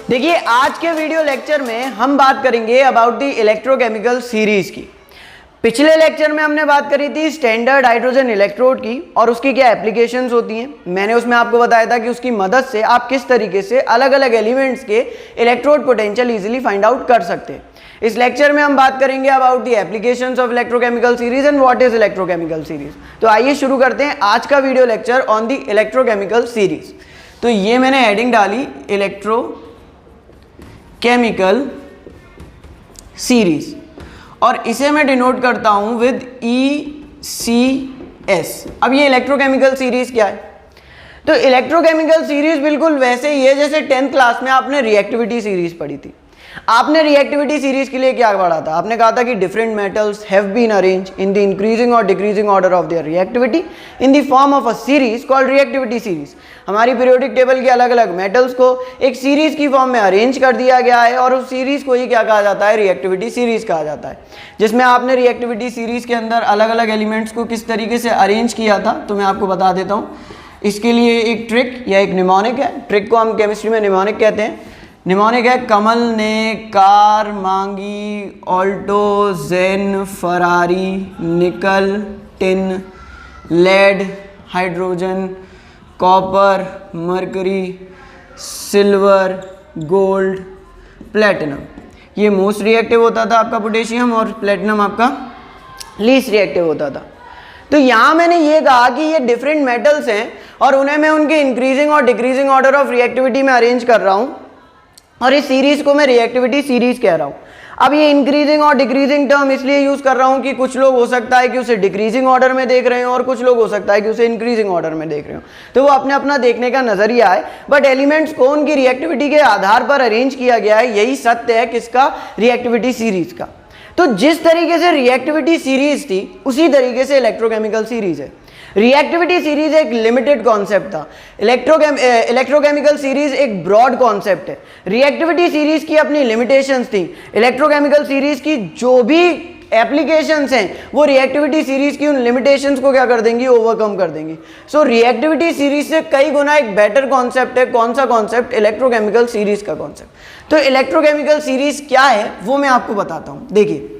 देखिए आज के वीडियो लेक्चर में हम बात करेंगे अबाउट द इलेक्ट्रोकेमिकल सीरीज की। पिछले लेक्चर में हमने बात करी थी स्टैंडर्ड हाइड्रोजन इलेक्ट्रोड की और उसकी क्या एप्लीकेशंस होती हैं। मैंने उसमें आपको बताया था कि उसकी मदद से आप किस तरीके से अलग अलग एलिमेंट्स के electrode potential easily find out कर सकते हैं। इस लेक्चर में हम बात करेंगे about the applications of electrochemical series and what is electrochemical series. तो आइए शुरू करते हैं आज का video lecture on the electrochemical series. तो ये मैंने हेडिंग डाली इलेक्ट्रोकेमिकल सीरीज और इसे मैं डिनोट करता हूं विद ECS। अब ये इलेक्ट्रोकेमिकल सीरीज क्या है? तो इलेक्ट्रोकेमिकल सीरीज बिल्कुल वैसे ही है जैसे 10th क्लास में आपने रिएक्टिविटी सीरीज पढ़ी थी। आपने रिएक्टिविटी सीरीज के लिए क्या पढ़ा था? आपने कहा था कि different metals have been arrange in the increasing और decreasing order of their reactivity in the form of a series called reactivity series. हमारी पीरियोडिक टेबल के अलग अलग मेटल्स को एक सीरीज की फॉर्म में अरेंज कर दिया गया है और उस सीरीज को ही क्या कहा जाता है? रिएक्टिविटी सीरीज कहा जाता है। जिसमें आपने रिएक्टिविटी सीरीज के अंदर अलग अलग एलिमेंट्स को किस तरीके से अरेंज किया था तो मैं आपको बता देता हूँ। इसके लिए एक ट्रिक या एक निमोनिक है। ट्रिक को हम केमिस्ट्री में निमोनिक कहते हैं। निमोनिक है कमल ने कार मांगी, Alto, Zen, Ferrari, nickel, tin, lead, hydrogen, copper, mercury, silver, gold, platinum. ये मोस्ट रिएक्टिव होता था आपका पोटेशियम और प्लेटिनम आपका लीस्ट रिएक्टिव होता था। तो यहाँ मैंने ये कहा कि ये डिफरेंट मेटल्स हैं और उन्हें मैं उनके इंक्रीजिंग और डिक्रीजिंग ऑर्डर ऑफ रिएक्टिविटी में अरेंज कर रहा हूँ और इस सीरीज को मैं रिएक्टिविटी सीरीज कह रहा हूँ। अब ये इंक्रीजिंग और डिक्रीजिंग टर्म इसलिए यूज कर रहा हूँ कि कुछ लोग हो सकता है कि उसे डिक्रीजिंग ऑर्डर में देख रहे हो और कुछ लोग हो सकता है कि उसे इंक्रीजिंग ऑर्डर में देख रहे हो। तो वो अपने अपना देखने का नजरिया है, बट एलिमेंट्स को उनकी रिएक्टिविटी के आधार पर अरेंज किया गया है। यही सत्य है किसका? रिएक्टिविटी सीरीज का। तो जिस तरीके से रिएक्टिविटी सीरीज थी उसी तरीके से इलेक्ट्रोकेमिकल सीरीज है। रिएक्टिविटी सीरीज एक लिमिटेड कॉन्सेप्ट था, इलेक्ट्रोकेमिकल सीरीज एक ब्रॉड कॉन्सेप्ट है। रिएक्टिविटी सीरीज की अपनी लिमिटेशंस थी, इलेक्ट्रोकेमिकल सीरीज की जो भी एप्लीकेशंस हैं वो रिएक्टिविटी सीरीज की उन लिमिटेशंस को क्या कर देंगी? ओवरकम कर देंगी। सो रिएक्टिविटी सीरीज से कई गुना एक बेटर कॉन्सेप्ट है। कौन सा कॉन्सेप्ट? इलेक्ट्रोकेमिकल सीरीज का कॉन्सेप्ट। तो इलेक्ट्रोकेमिकल सीरीज क्या है वो मैं आपको बताता हूं। देखिए,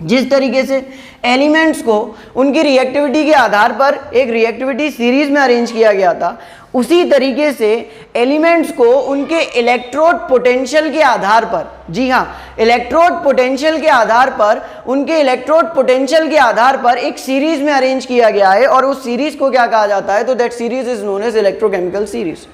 जिस तरीके से एलिमेंट्स को उनकी रिएक्टिविटी के आधार पर एक रिएक्टिविटी सीरीज में अरेंज किया गया था, उसी तरीके से एलिमेंट्स को उनके इलेक्ट्रोड पोटेंशियल के आधार पर, जी हाँ, इलेक्ट्रोड पोटेंशियल के आधार पर, उनके इलेक्ट्रोड पोटेंशियल के आधार पर एक सीरीज में अरेंज किया गया है और उस सीरीज को क्या कहा जाता है? तो that series is known as electrochemical series.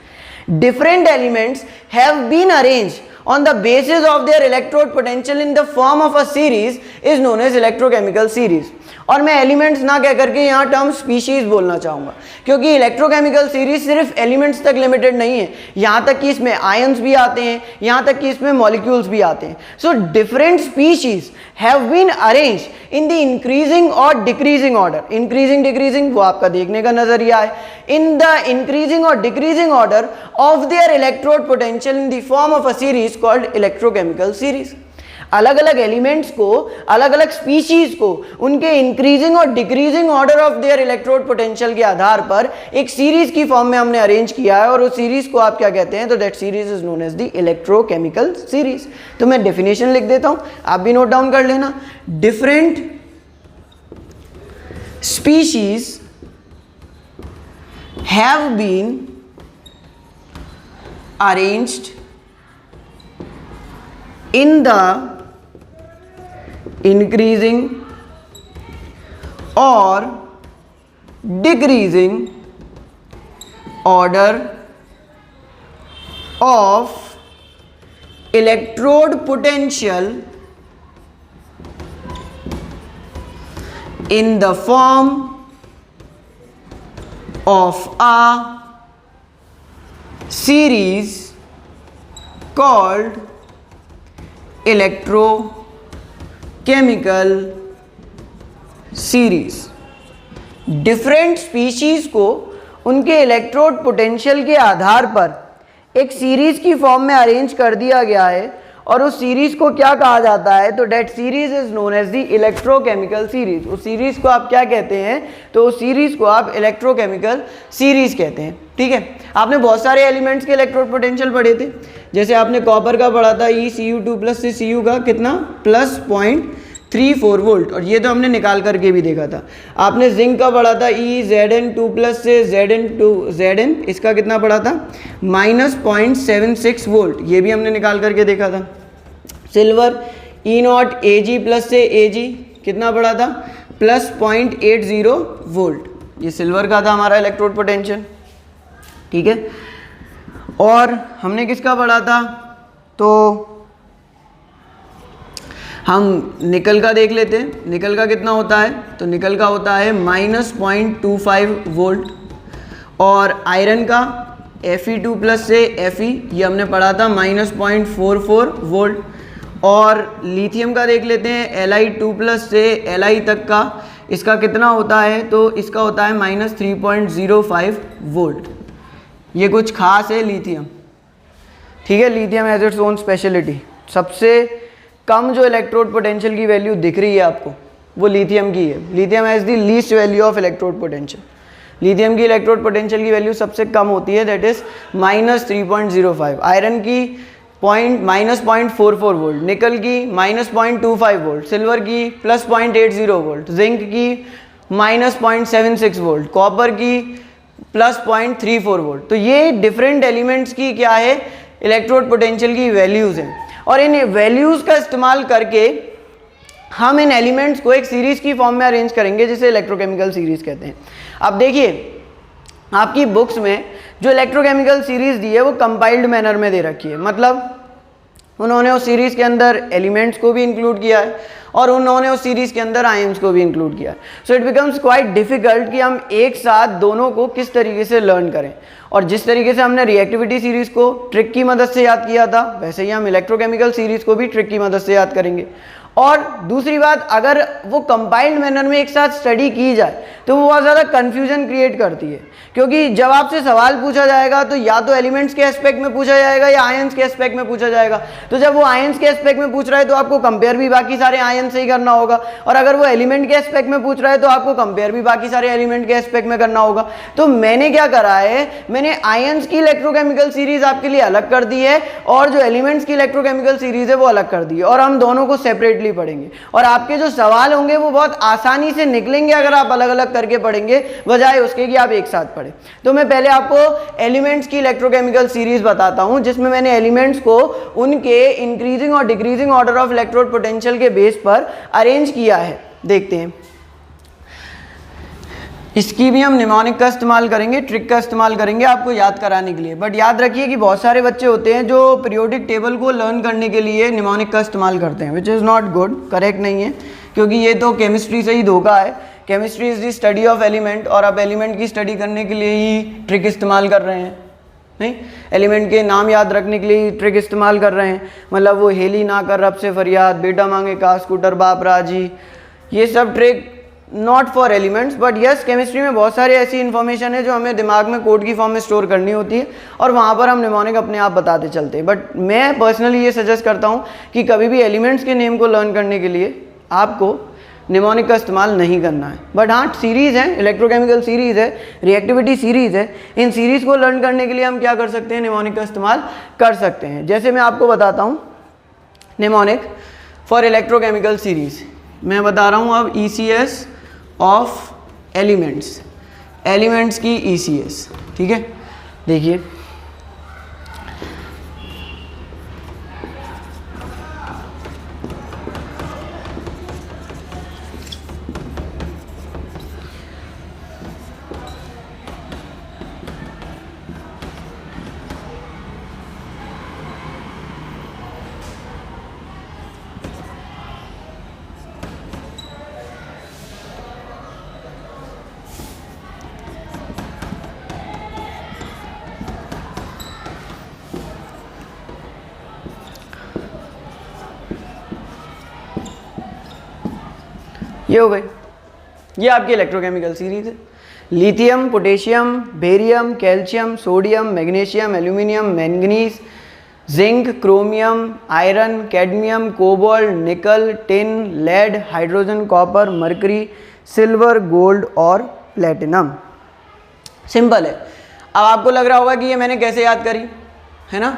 Different elements have been arranged on the basis of their electrode potential in the form of a series is known as electrochemical series। और मैं elements ना कह करके यहाँ term species बोलना चाहूँगा, क्योंकि electrochemical series सिर्फ एलिमेंट्स तक लिमिटेड नहीं है। यहाँ तक कि इसमें आयंस भी आते हैं, यहाँ तक कि इसमें मॉलिक्यूल्स भी आते हैं। So different species have been arrange in the increasing और डिक्रीजिंग ऑर्डर। इंक्रीजिंग डिक्रीजिंग वो आपका देखने का नजरिया है। इन द इंक्रीजिंग और decreasing order of their electrode potential in the form of a series called electrochemical series. अलग अलग एलिमेंट्स को, अलग अलग स्पीशीज को उनके इंक्रीजिंग और decreasing order of their electrode potential के आधार पर एक सीरीज की फॉर्म में हमने अरेंज किया है और उस सीरीज को आप क्या कहते हैं? तो that series is known as the electrochemical series. तो मैं डेफिनेशन लिख देता हूं, आप भी नोट डाउन कर लेना। Different species have been arranged in the increasing or decreasing order of electrode potential in the form of a series called electrochemical series. Different species को उनके इलेक्ट्रोड पोटेंशियल के आधार पर एक सीरीज की फॉर्म में arrange कर दिया गया है और उस सीरीज को क्या कहा जाता है, तो that series is known as the electrochemical series. उस सीरीज को आप क्या कहते हैं, तो उस सीरीज को आप इलेक्ट्रोकेमिकल सीरीज कहते हैं। ठीक है, आपने बहुत सारे एलिमेंट्स के इलेक्ट्रोड पोटेंशियल पढ़े थे, जैसे आपने कॉपर का पढ़ा था ECU2 प्लस से Cu का कितना प्लस 0.34 वोल्ट, और ये तो हमने निकाल करके भी देखा था। आपने जिंक का पढ़ा था EZN2 प्लस से Zn इसका कितना पढ़ा था माइनस 0.76 वोल्ट, ये भी हमने निकाल करके देखा था। सिल्वर E0 Ag प्लस से Ag कितना पढ़ा था प्लस 0.80 वोल्ट, ये सिल्वर का था हमारा इलेक्ट्रोड पोटेंशियल। ठीक है, और हमने किसका पढ़ा था, तो हम निकल का देख लेते हैं। निकल का कितना होता है, तो निकल का होता है माइनस 0.25 वोल्ट, और आयरन का Fe2 प्लस से Fe ये हमने पढ़ा था माइनस 0.44 वोल्ट, और लिथियम का देख लेते हैं Li2 प्लस से Li तक का, इसका कितना होता है, तो इसका होता है माइनस 3.05 वोल्ट। ये कुछ खास है लिथियम। ठीक है, lithium has its own speciality. सबसे कम जो इलेक्ट्रोड पोटेंशियल की वैल्यू दिख रही है आपको वो लिथियम की है। Lithium has the least value of electrode potential. Lithium की इलेक्ट्रोड पोटेंशियल की वैल्यू सबसे कम होती है, दैट इज माइनस 3.05। आयरन की माइनस 0.44 वोल्ट, निकल की माइनस 0.25 वोल्ट, सिल्वर की प्लस 0.80 वोल्ट, जिंक की माइनस 0.76 वोल्ट, कॉपर की प्लस 0.34 वोल्ट। तो ये डिफरेंट एलिमेंट्स की क्या है, इलेक्ट्रोड पोटेंशियल की वैल्यूज़ हैं, और इन वैल्यूज़ का इस्तेमाल करके हम इन एलिमेंट्स को एक सीरीज़ की फॉर्म में अरेंज करेंगे, जिसे इलेक्ट्रोकेमिकल सीरीज़ कहते हैं। अब देखिए, आपकी बुक्स में जो इलेक्ट्रोकेमिकल सीरीज़ दी है वो कंपाइल्ड मैनर में दे रखी है, मतलब उन्होंने उस सीरीज़ के अंदर एलिमेंट्स को भी इंक्लूड किया है और उन्होंने उस सीरीज़ के अंदर आयंस को भी इंक्लूड किया है। So it becomes quite difficult कि हम एक साथ दोनों को किस तरीके से लर्न करें। और जिस तरीके से हमने रिएक्टिविटी सीरीज़ को ट्रिक की मदद से याद किया था, वैसे ही हम इलेक्ट्रोकेमिकल सीरीज़ को भी ट्रिक की मदद से याद करेंगे। और दूसरी बात, अगर वो कंपाइल्ड मैनर में एक साथ स्टडी की जाए तो वो बहुत ज़्यादा कन्फ्यूजन क्रिएट करती है, क्योंकि जब आपसे सवाल पूछा जाएगा तो या तो एलिमेंट्स के एस्पेक्ट में पूछा जाएगा या आयंस के एस्पेक्ट में पूछा जाएगा। तो जब वो आयंस के एस्पेक्ट में पूछ रहा है तो आपको कंपेयर भी बाकी सारे आयंस से ही करना होगा, और अगर वो एलिमेंट के एस्पेक्ट में पूछ रहा है तो आपको कंपेयर भी बाकी सारे एलिमेंट के एस्पेक्ट में करना होगा। तो मैंने क्या करा है, मैंने आयंस की इलेक्ट्रोकेमिकल सीरीज आपके लिए अलग कर दी है और जो एलिमेंट्स की इलेक्ट्रोकेमिकल सीरीज है वो अलग कर दी है, और हम दोनों को सेपरेटली पढ़ेंगे। और आपके जो सवाल होंगे वो बहुत आसानी से निकलेंगे अगर आप अलग अलग करके पढ़ेंगे, बजाय उसके कि आप एक साथ पढ़ें। तो मैं पहले आपको एलिमेंट्स की इलेक्ट्रोकेमिकल सीरीज बताता हूं, जिसमें मैंने एलिमेंट्स को उनके इंक्रीजिंग और decreasing order of electrode potential के बेस पर अरेंज किया है। देखते हैं, इसकी भी हम निमोनिक का इस्तेमाल करेंगे, ट्रिक का इस्तेमाल करेंगे आपको याद कराने के लिए। बट याद रखिए कि बहुत सारे बच्चे होते हैं जो पीरियोडिक टेबल को लर्न करने के लिए निमोनिक का इस्तेमाल करते हैं, which is not good, correct नहीं है, क्योंकि ये तो केमिस्ट्री से ही धोखा है। Chemistry is the study of element, और आप एलिमेंट की स्टडी करने के लिए ही ट्रिक इस्तेमाल कर रहे हैं, नहीं, एलिमेंट के नाम याद रखने के लिए ट्रिक इस्तेमाल कर रहे हैं। मतलब वो हेली ना कर रब से फरियाद, बेटा मांगे का स्कूटर बाप राजी, ये सब trick not for elements. But yes, chemistry में बहुत सारी ऐसी इन्फॉर्मेशन है जो हमें दिमाग में कोड की फॉर्म में स्टोर करनी होती है, और वहाँ पर हम निमोनिक अपने आप बताते चलते हैं। बट मैं पर्सनली ये सजेस्ट करता हूँ कि कभी भी एलिमेंट्स के नेम को लर्न करने के लिए आपको निमोनिक का इस्तेमाल नहीं करना है। बट हाँ, सीरीज़ है, इलेक्ट्रोकेमिकल सीरीज़ है, रिएक्टिविटी सीरीज़ है, इन सीरीज़ को लर्न करने के लिए हम क्या कर सकते हैं, निमोनिक का इस्तेमाल कर सकते हैं। जैसे मैं आपको बताता हूँ निमोनिक फॉर इलेक्ट्रोकेमिकल सीरीज़, मैं बता रहा हूँ अब ECS ऑफ एलिमेंट्स, एलिमेंट्स की ECS, ठीक है। देखिए, ये हो गई, ये आपकी इलेक्ट्रोकेमिकल सीरीज है। Lithium, potassium, barium, calcium, sodium, magnesium, aluminium, manganese, zinc, chromium, iron, cadmium, cobalt, nickel, tin, lead, hydrogen, copper, mercury, silver, gold और प्लेटिनम। सिंपल है। अब आपको लग रहा होगा कि ये मैंने कैसे याद करी, है ना।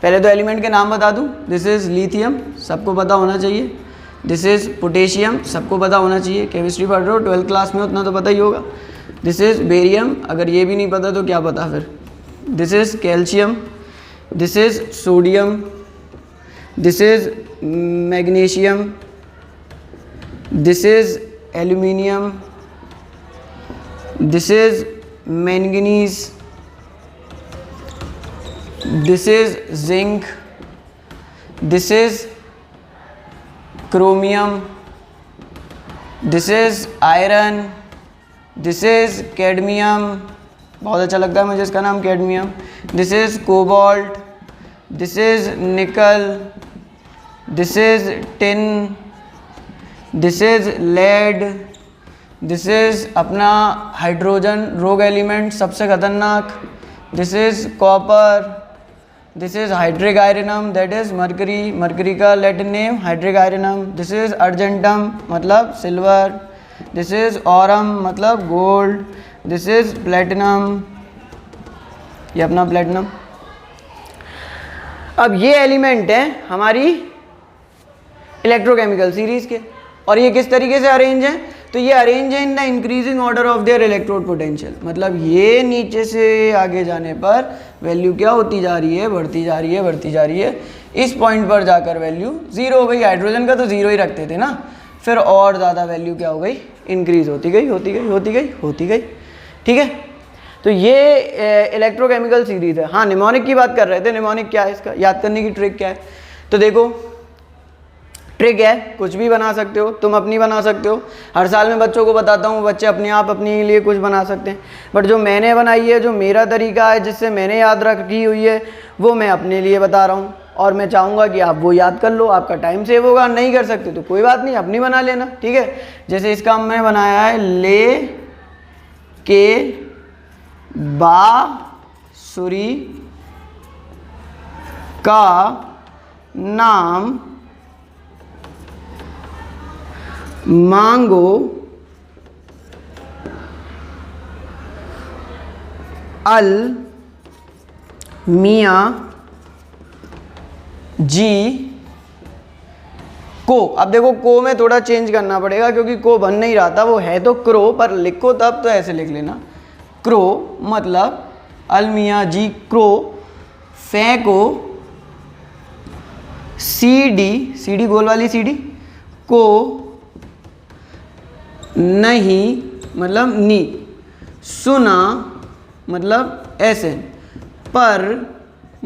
पहले तो एलिमेंट के नाम बता दूं। दिस इज़ लिथियम, सबको पता होना चाहिए। दिस इज़ पोटेशियम, सबको पता होना चाहिए, केमिस्ट्री पढ़ रहे हो 12th क्लास में, उतना तो पता ही होगा। दिस इज़ बेरियम, अगर ये भी नहीं पता तो क्या पता फिर। This is calcium, this is sodium, this is magnesium, this is aluminium, this is manganese, this is zinc, this is chromium, this is iron, this is cadmium, बहुत अच्छा लगता है मुझे इसका नाम cadmium, this is cobalt, this is nickel, this is tin, this is lead, this is अपना hydrogen rogue element सबसे खतरनाक, this is copper, this is hydrargyrum that is mercury, mercury का Latin name hydrargyrum, this is argentum मतलब silver, this is aurum मतलब gold, this is platinum, ये अपना platinum. अब ये एलिमेंट है हमारी इलेक्ट्रोकेमिकल सीरीज़ के, और ये किस तरीके से अरेंज है, तो ये अरेंज है in the increasing order of their electrode potential, मतलब ये नीचे से आगे जाने पर वैल्यू क्या होती जा रही है, बढ़ती जा रही है, बढ़ती जा रही है। इस पॉइंट पर जाकर वैल्यू जीरो हो गई। हाइड्रोजन का तो जीरो ही रखते थे ना, फिर और ज़्यादा वैल्यू क्या हो गई, इंक्रीज होती गई, होती गई, होती गई, होती गई। ठीक है, तो ये इलेक्ट्रोकेमिकल सीरीज है। हाँ, निमोनिक की बात कर रहे थे। निमोनिक क्या है, इसका याद करने की ट्रिक क्या है, तो देखो ट्रिक है, कुछ भी बना सकते हो, तुम अपनी बना सकते हो। हर साल मैं बच्चों को बताता हूँ, बच्चे अपने आप अपने लिए कुछ बना सकते हैं, बट जो मैंने बनाई है, जो मेरा तरीका है, जिससे मैंने याद रखी हुई है, वो मैं अपने लिए बता रहा हूँ, और मैं चाहूँगा कि आप वो याद कर लो, आपका टाइम सेव होगा। नहीं कर सकते तो कोई बात नहीं, अपनी बना लेना। ठीक है, जैसे इसका मैं बनाया है ले के बांसुरी का नाम मांगो अल मियाँ जी को। अब देखो को में थोड़ा चेंज करना पड़ेगा, क्योंकि को बन नहीं रहा था, वो है तो क्रो, पर लिखो तब तो ऐसे लिख लेना, क्रो मतलब अल मियाँ जी क्रो फेंको सीडी गोल वाली सीडी को नहीं मतलब नी, सुना मतलब ऐसे, पर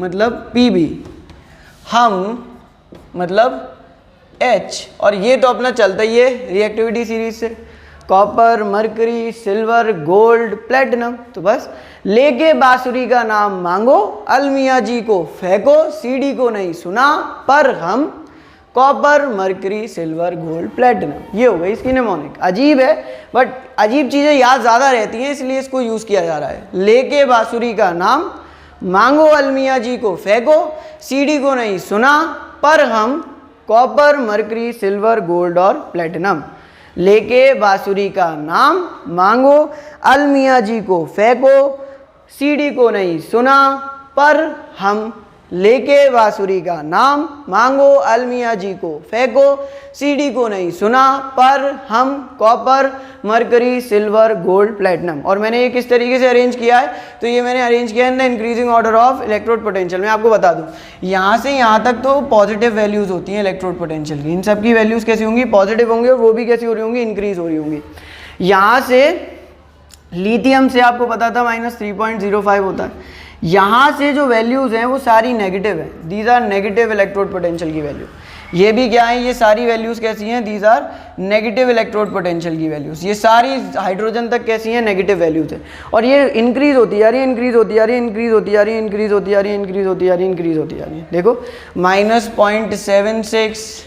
मतलब पीबी, हम मतलब एच, और ये तो अपना चलता ही है रिएक्टिविटी सीरीज से, copper, mercury, silver, gold, platinum. तो बस लेके बांसुरी का नाम मांगो, अलमिया जी को फेंको, सीडी को नहीं सुना, पर हम copper, mercury, silver, gold, platinum. ये हो गई इसकी निमोनिक। अजीब है, बट अजीब चीज़ें याद ज़्यादा रहती हैं, इसलिए इसको यूज़ किया जा रहा है। लेके बांसुरी का नाम मांगो, अलमिया जी को फेंको, सीडी को नहीं सुना, पर हम कॉपर, मरकरी, सिल्वर, गोल्ड और प्लेटिनम। लेके बांसुरी का नाम मांगो, अलमिया जी को फेंको, सीडी को नहीं सुना, पर हम लेके बांसुरी का नाम मांगो, अलमिया जी को फेंको, सीडी को नहीं सुना, पर हम copper, mercury, silver, gold, platinum. और मैंने ये किस तरीके से अरेंज किया है, तो ये मैंने अरेंज किया है in the increasing order of electrode potential. मैं आपको बता दूं, यहाँ से यहाँ तक तो पॉजिटिव वैल्यूज होती हैं इलेक्ट्रोड पोटेंशियल की। इन सब की वैल्यूज कैसी होंगी, पॉजिटिव होंगी, और वो भी कैसी हो रही होंगी, इंक्रीज हो रही होंगी। यहाँ से लिथियम से आपको पता था -3.05 होता है। यहाँ से जो वैल्यूज़ हैं वो सारी नेगेटिव है, these are negative electrode potential की वैल्यू। ये भी क्या है, ये सारी वैल्यूज़ कैसी हैं, these are negative electrode potential की वैल्यूज़। ये सारी हाइड्रोजन तक कैसी हैं, नेगेटिव वैल्यूज़ है, और ये इंक्रीज होती जा रही है, इंक्रीज होती जा रही है, इंक्रीज होती जा रही है, इंक्रीज होती जा रही है, इंक्रीज होती जा रही है, इंक्रीज होती जा रही है। देखो -0.76,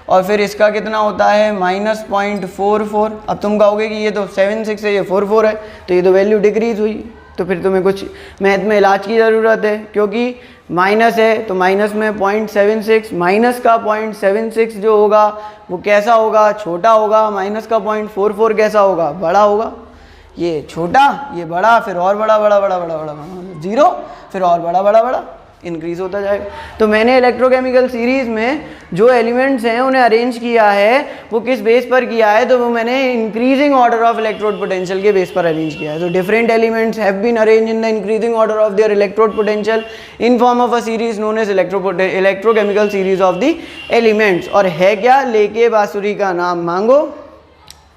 और फिर इसका कितना होता है -0.44। अब तुम कहोगे कि ये तो 76 है, ये 44 है, तो ये तो वैल्यू डिक्रीज हुई। तो फिर तुम्हें कुछ मैथ में इलाज की ज़रूरत है, क्योंकि माइनस है तो माइनस में 0.76, माइनस का 0.76 जो होगा वो कैसा होगा, छोटा होगा। माइनस का 0.44 कैसा होगा, बड़ा होगा। ये छोटा, ये बड़ा, फिर और बड़ा बड़ा बड़ा बड़ा बड़ा बड़ा, जीरो, फिर और बड़ा बड़ा बड़ा इंक्रीज होता जाएगा। तो मैंने इलेक्ट्रोकेमिकल सीरीज़ में जो एलिमेंट्स हैं उन्हें अरेंज किया है, वो किस बेस पर किया है, तो वो मैंने increasing order of electrode potential के बेस पर अरेंज किया है। तो different elements have been arrange in the increasing order of their electrode potential in form of a series known as electrochemical series of the elements. और है क्या, लेके बांसुरी का नाम मांगो,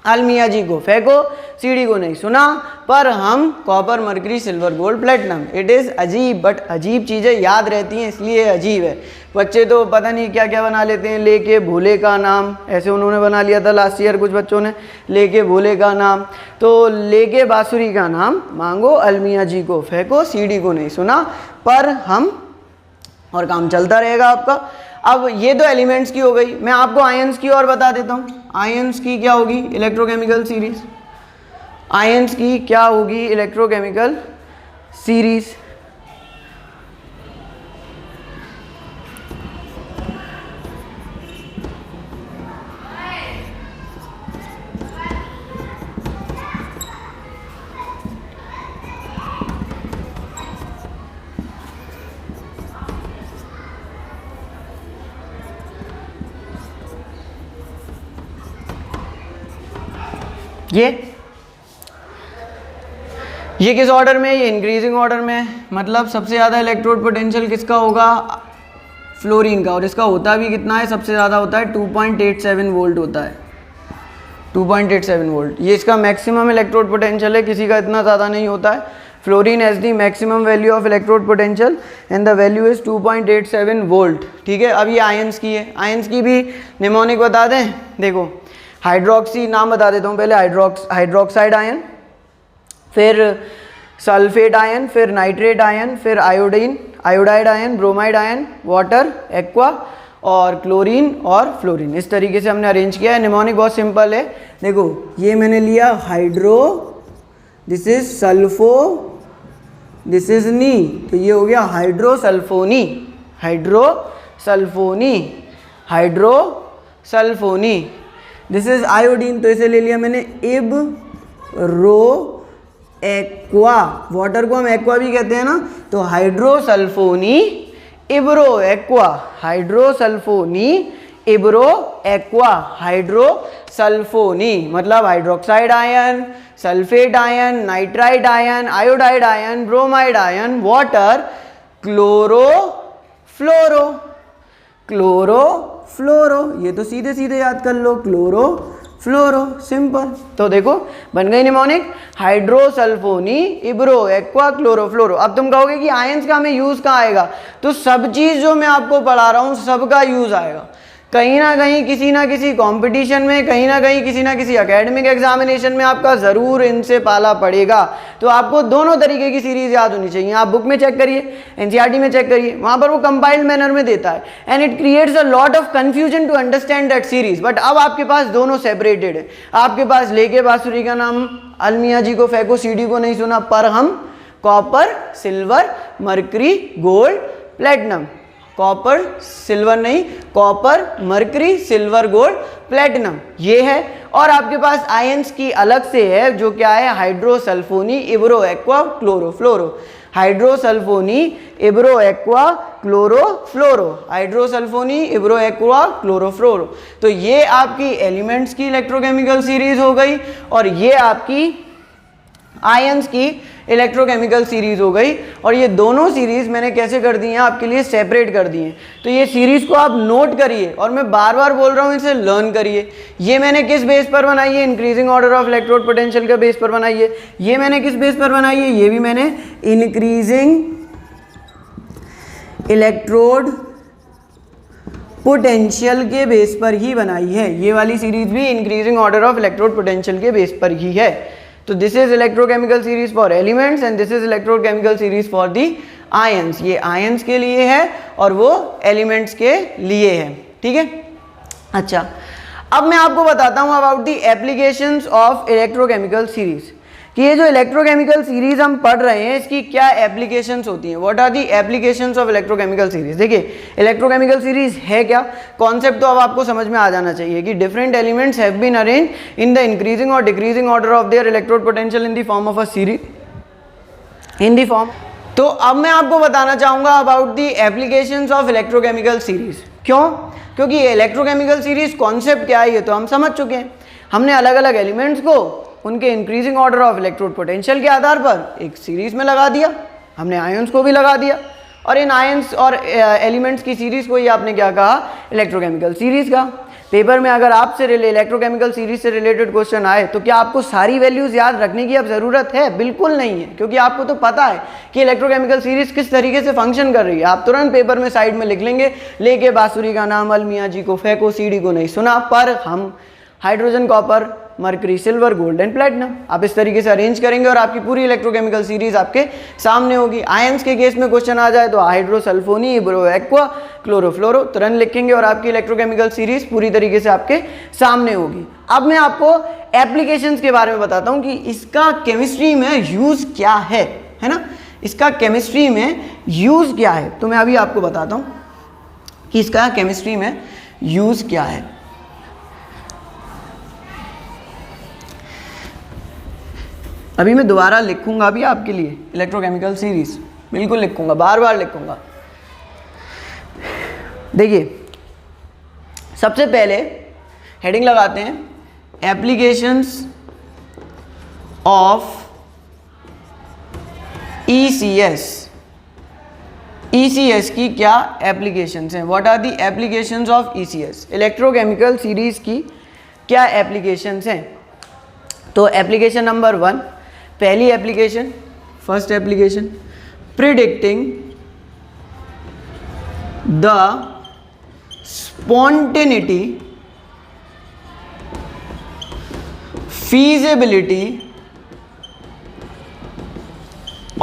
अलमिया जी को फेंको, सीडी को नहीं सुना, पर हम copper mercury silver gold platinum. It is अजीब, बट अजीब चीज़ें याद रहती हैं इसलिए अजीब है। बच्चे तो पता नहीं क्या क्या बना लेते हैं, लेके भोले का नाम, ऐसे उन्होंने बना लिया था लास्ट ईयर कुछ बच्चों ने, लेके भोले का नाम। तो लेके बांसुरी का नाम मांगो, अलमिया जी को फेंको, सीडी को नहीं सुना, पर हम, और काम चलता रहेगा आपका। अब ये तो एलिमेंट्स की हो गई, मैं आपको आयंस की और बता देता हूँ। आयंस की क्या होगी, इलेक्ट्रोकेमिकल सीरीज। आयंस की क्या होगी, इलेक्ट्रोकेमिकल सीरीज। ये किस ऑर्डर में, ये इंक्रीजिंग ऑर्डर में है। मतलब सबसे ज़्यादा इलेक्ट्रोड पोटेंशियल किसका होगा, फ्लोरीन का। और इसका होता भी कितना है, सबसे ज़्यादा होता है 2.87 वोल्ट होता है, 2.87 वोल्ट। ये इसका मैक्सिमम इलेक्ट्रोड पोटेंशियल है, किसी का इतना ज़्यादा नहीं होता है। Fluorine has the maximum value of electrode potential and the value is 2.87 volt. ठीक है, अब ये आयंस की है। आयंस की भी निमोनिक बता दें, देखो हाइड्रोक्सी, नाम बता देता हूँ पहले, हाइड्रोक्साइड आयन, फिर सल्फेट आयन, फिर नाइट्रेट आयन, फिर iodide ion, bromide ion, water, aqua, और क्लोरीन और फ्लोरीन। इस तरीके से हमने अरेंज किया है। निमोनिक बहुत सिंपल है, देखो ये मैंने लिया hydro, this is sulpho, this is नी, तो ये हो गया हाइड्रोसल्फोनी, हाइड्रोसल्फोनी, हाइड्रोसल्फोनी। दिस इज आयोडीन, तो इसे ले लिया मैंने इब रो एक्वा, वाटर को हम एक्वा भी कहते हैं ना, तो हाइड्रोसल्फोनी इब्रो एक्वा, हाइड्रोसल्फोनी इब्रो एक्वा, हाइड्रोसल्फोनी। मतलब hydroxide ion, sulphate ion, nitride ion, iodide ion, bromide ion, water, chloro फ्लोरो, क्लोरो फ्लोरो। ये तो सीधे सीधे याद कर लो, क्लोरो फ्लोरो, सिंपल। तो देखो बन गई निमोनिक, हाइड्रोसल्फोनी इब्रो एक्वा क्लोरो फ्लोरो। अब तुम कहोगे कि आयंस का हमें यूज कहाँ आएगा, तो सब चीज जो मैं आपको पढ़ा रहा हूँ सबका यूज आएगा कहीं ना कहीं, किसी ना किसी कंपटीशन में, कहीं ना कहीं किसी ना किसी एकेडमिक एग्जामिनेशन में आपका ज़रूर इनसे पाला पड़ेगा। तो आपको दोनों तरीके की सीरीज याद होनी चाहिए। आप बुक में चेक करिए, एनसीईआरटी में चेक करिए, वहाँ पर वो कंपाइल्ड मैनर में देता है, and it creates a lot of confusion to understand that series. But अब आपके पास दोनों सेपरेटेड है। आपके पास लेके बांसुरी का नाम, अलमिया जी को फेंको, सीडी को नहीं सुना, पर हम copper silver mercury gold platinum, copper silver नहीं, copper mercury silver gold platinum ये है। और आपके पास आयंस की अलग से है, जो क्या है, हाइड्रोसल्फोनी इब्रो एक्वा क्लोरो फ्लोरो, हाइड्रोसल्फोनी इब्रो एक्वा क्लोरो फ्लोरो, हाइड्रोसल्फोनी इब्रो एक्वा क्लोरो फ्लोरो। तो ये आपकी एलिमेंट्स की इलेक्ट्रोकेमिकल सीरीज हो गई, और ये आपकी आयंस की इलेक्ट्रोकेमिकल सीरीज हो गई। और ये दोनों सीरीज मैंने कैसे कर दी हैं, आपके लिए सेपरेट कर दी हैं। तो ये सीरीज को आप नोट करिए, और मैं बार बार बोल रहा हूँ इसे लर्न करिए। ये मैंने किस बेस पर बनाई है, increasing order of electrode potential के बेस पर बनाई है। ये मैंने किस बेस पर बनाई है, ये भी मैंने इंक्रीजिंग इलेक्ट्रोड पोटेंशियल के बेस पर ही बनाई है। ये वाली सीरीज भी increasing order of electrode potential के बेस पर ही है। तो this is electrochemical series for elements and this is electrochemical series for the ions. ये आयंस के लिए है और वो एलिमेंट्स के लिए है। ठीक है, अच्छा अब मैं आपको बताता हूं about the applications of electrochemical series, कि ये जो इलेक्ट्रोकेमिकल सीरीज हम पढ़ रहे हैं इसकी क्या एप्लीकेशंस होती हैं, what are the applications of electrochemical series. देखिए इलेक्ट्रोकेमिकल सीरीज है क्या, कॉन्सेप्ट तो अब आपको समझ में आ जाना चाहिए कि different elements have been arrange in the increasing और decreasing order of their electrode potential in the form of a series in the form. तो अब मैं आपको बताना चाहूंगा about the applications of electrochemical series. क्यों? क्योंकि इलेक्ट्रोकेमिकल सीरीज कॉन्सेप्ट क्या है ये तो हम समझ चुके हैं। हमने अलग अलग एलिमेंट्स को उनके increasing order of electrode potential के आधार पर एक सीरीज में लगा दिया, हमने आयंस को भी लगा दिया, और इन आयंस और एलिमेंट्स की सीरीज को ही आपने क्या कहा, इलेक्ट्रोकेमिकल सीरीज कहा। पेपर में अगर आपसे इलेक्ट्रोकेमिकल सीरीज से रिलेटेड क्वेश्चन आए तो क्या आपको सारी वैल्यूज याद रखने की अब जरूरत है? बिल्कुल नहीं है, क्योंकि आपको तो पता है कि इलेक्ट्रोकेमिकल सीरीज किस तरीके से फंक्शन कर रही है। आप तुरंत पेपर में साइड में लिख लेंगे, लेके बांसुरी का नाम अलमिया जी को फेंको, सीडी को नहीं सुना, पर हम hydrogen copper mercury silver gold and platinum, आप इस तरीके से अरेंज करेंगे और आपकी पूरी इलेक्ट्रोकेमिकल सीरीज आपके सामने होगी। आयंस के केस में क्वेश्चन आ जाए तो हाइड्रोसल्फोनी, इब्रो एक्वा, क्लोरोफ्लोरो तुरंत लिखेंगे और आपकी इलेक्ट्रोकेमिकल सीरीज पूरी तरीके से आपके सामने होगी। अब मैं आपको एप्लीकेशंस के बारे में बताता हूं कि इसका केमिस्ट्री में यूज क्या है ना, इसका केमिस्ट्री में यूज क्या है। तो मैं अभी आपको बताता हूं कि इसका केमिस्ट्री में यूज क्या है। अभी मैं दोबारा लिखूंगा भी आपके लिए इलेक्ट्रोकेमिकल सीरीज, बिल्कुल लिखूंगा, बार बार लिखूंगा। देखिए सबसे पहले हेडिंग लगाते हैं एप्लीकेशंस ऑफ ECS। ECS की क्या एप्लीकेशंस हैं, what are the applications of ECS, electrochemical series की क्या एप्लीकेशंस हैं। तो एप्लीकेशन नंबर 1, पहली application, first application, predicting the spontaneity, feasibility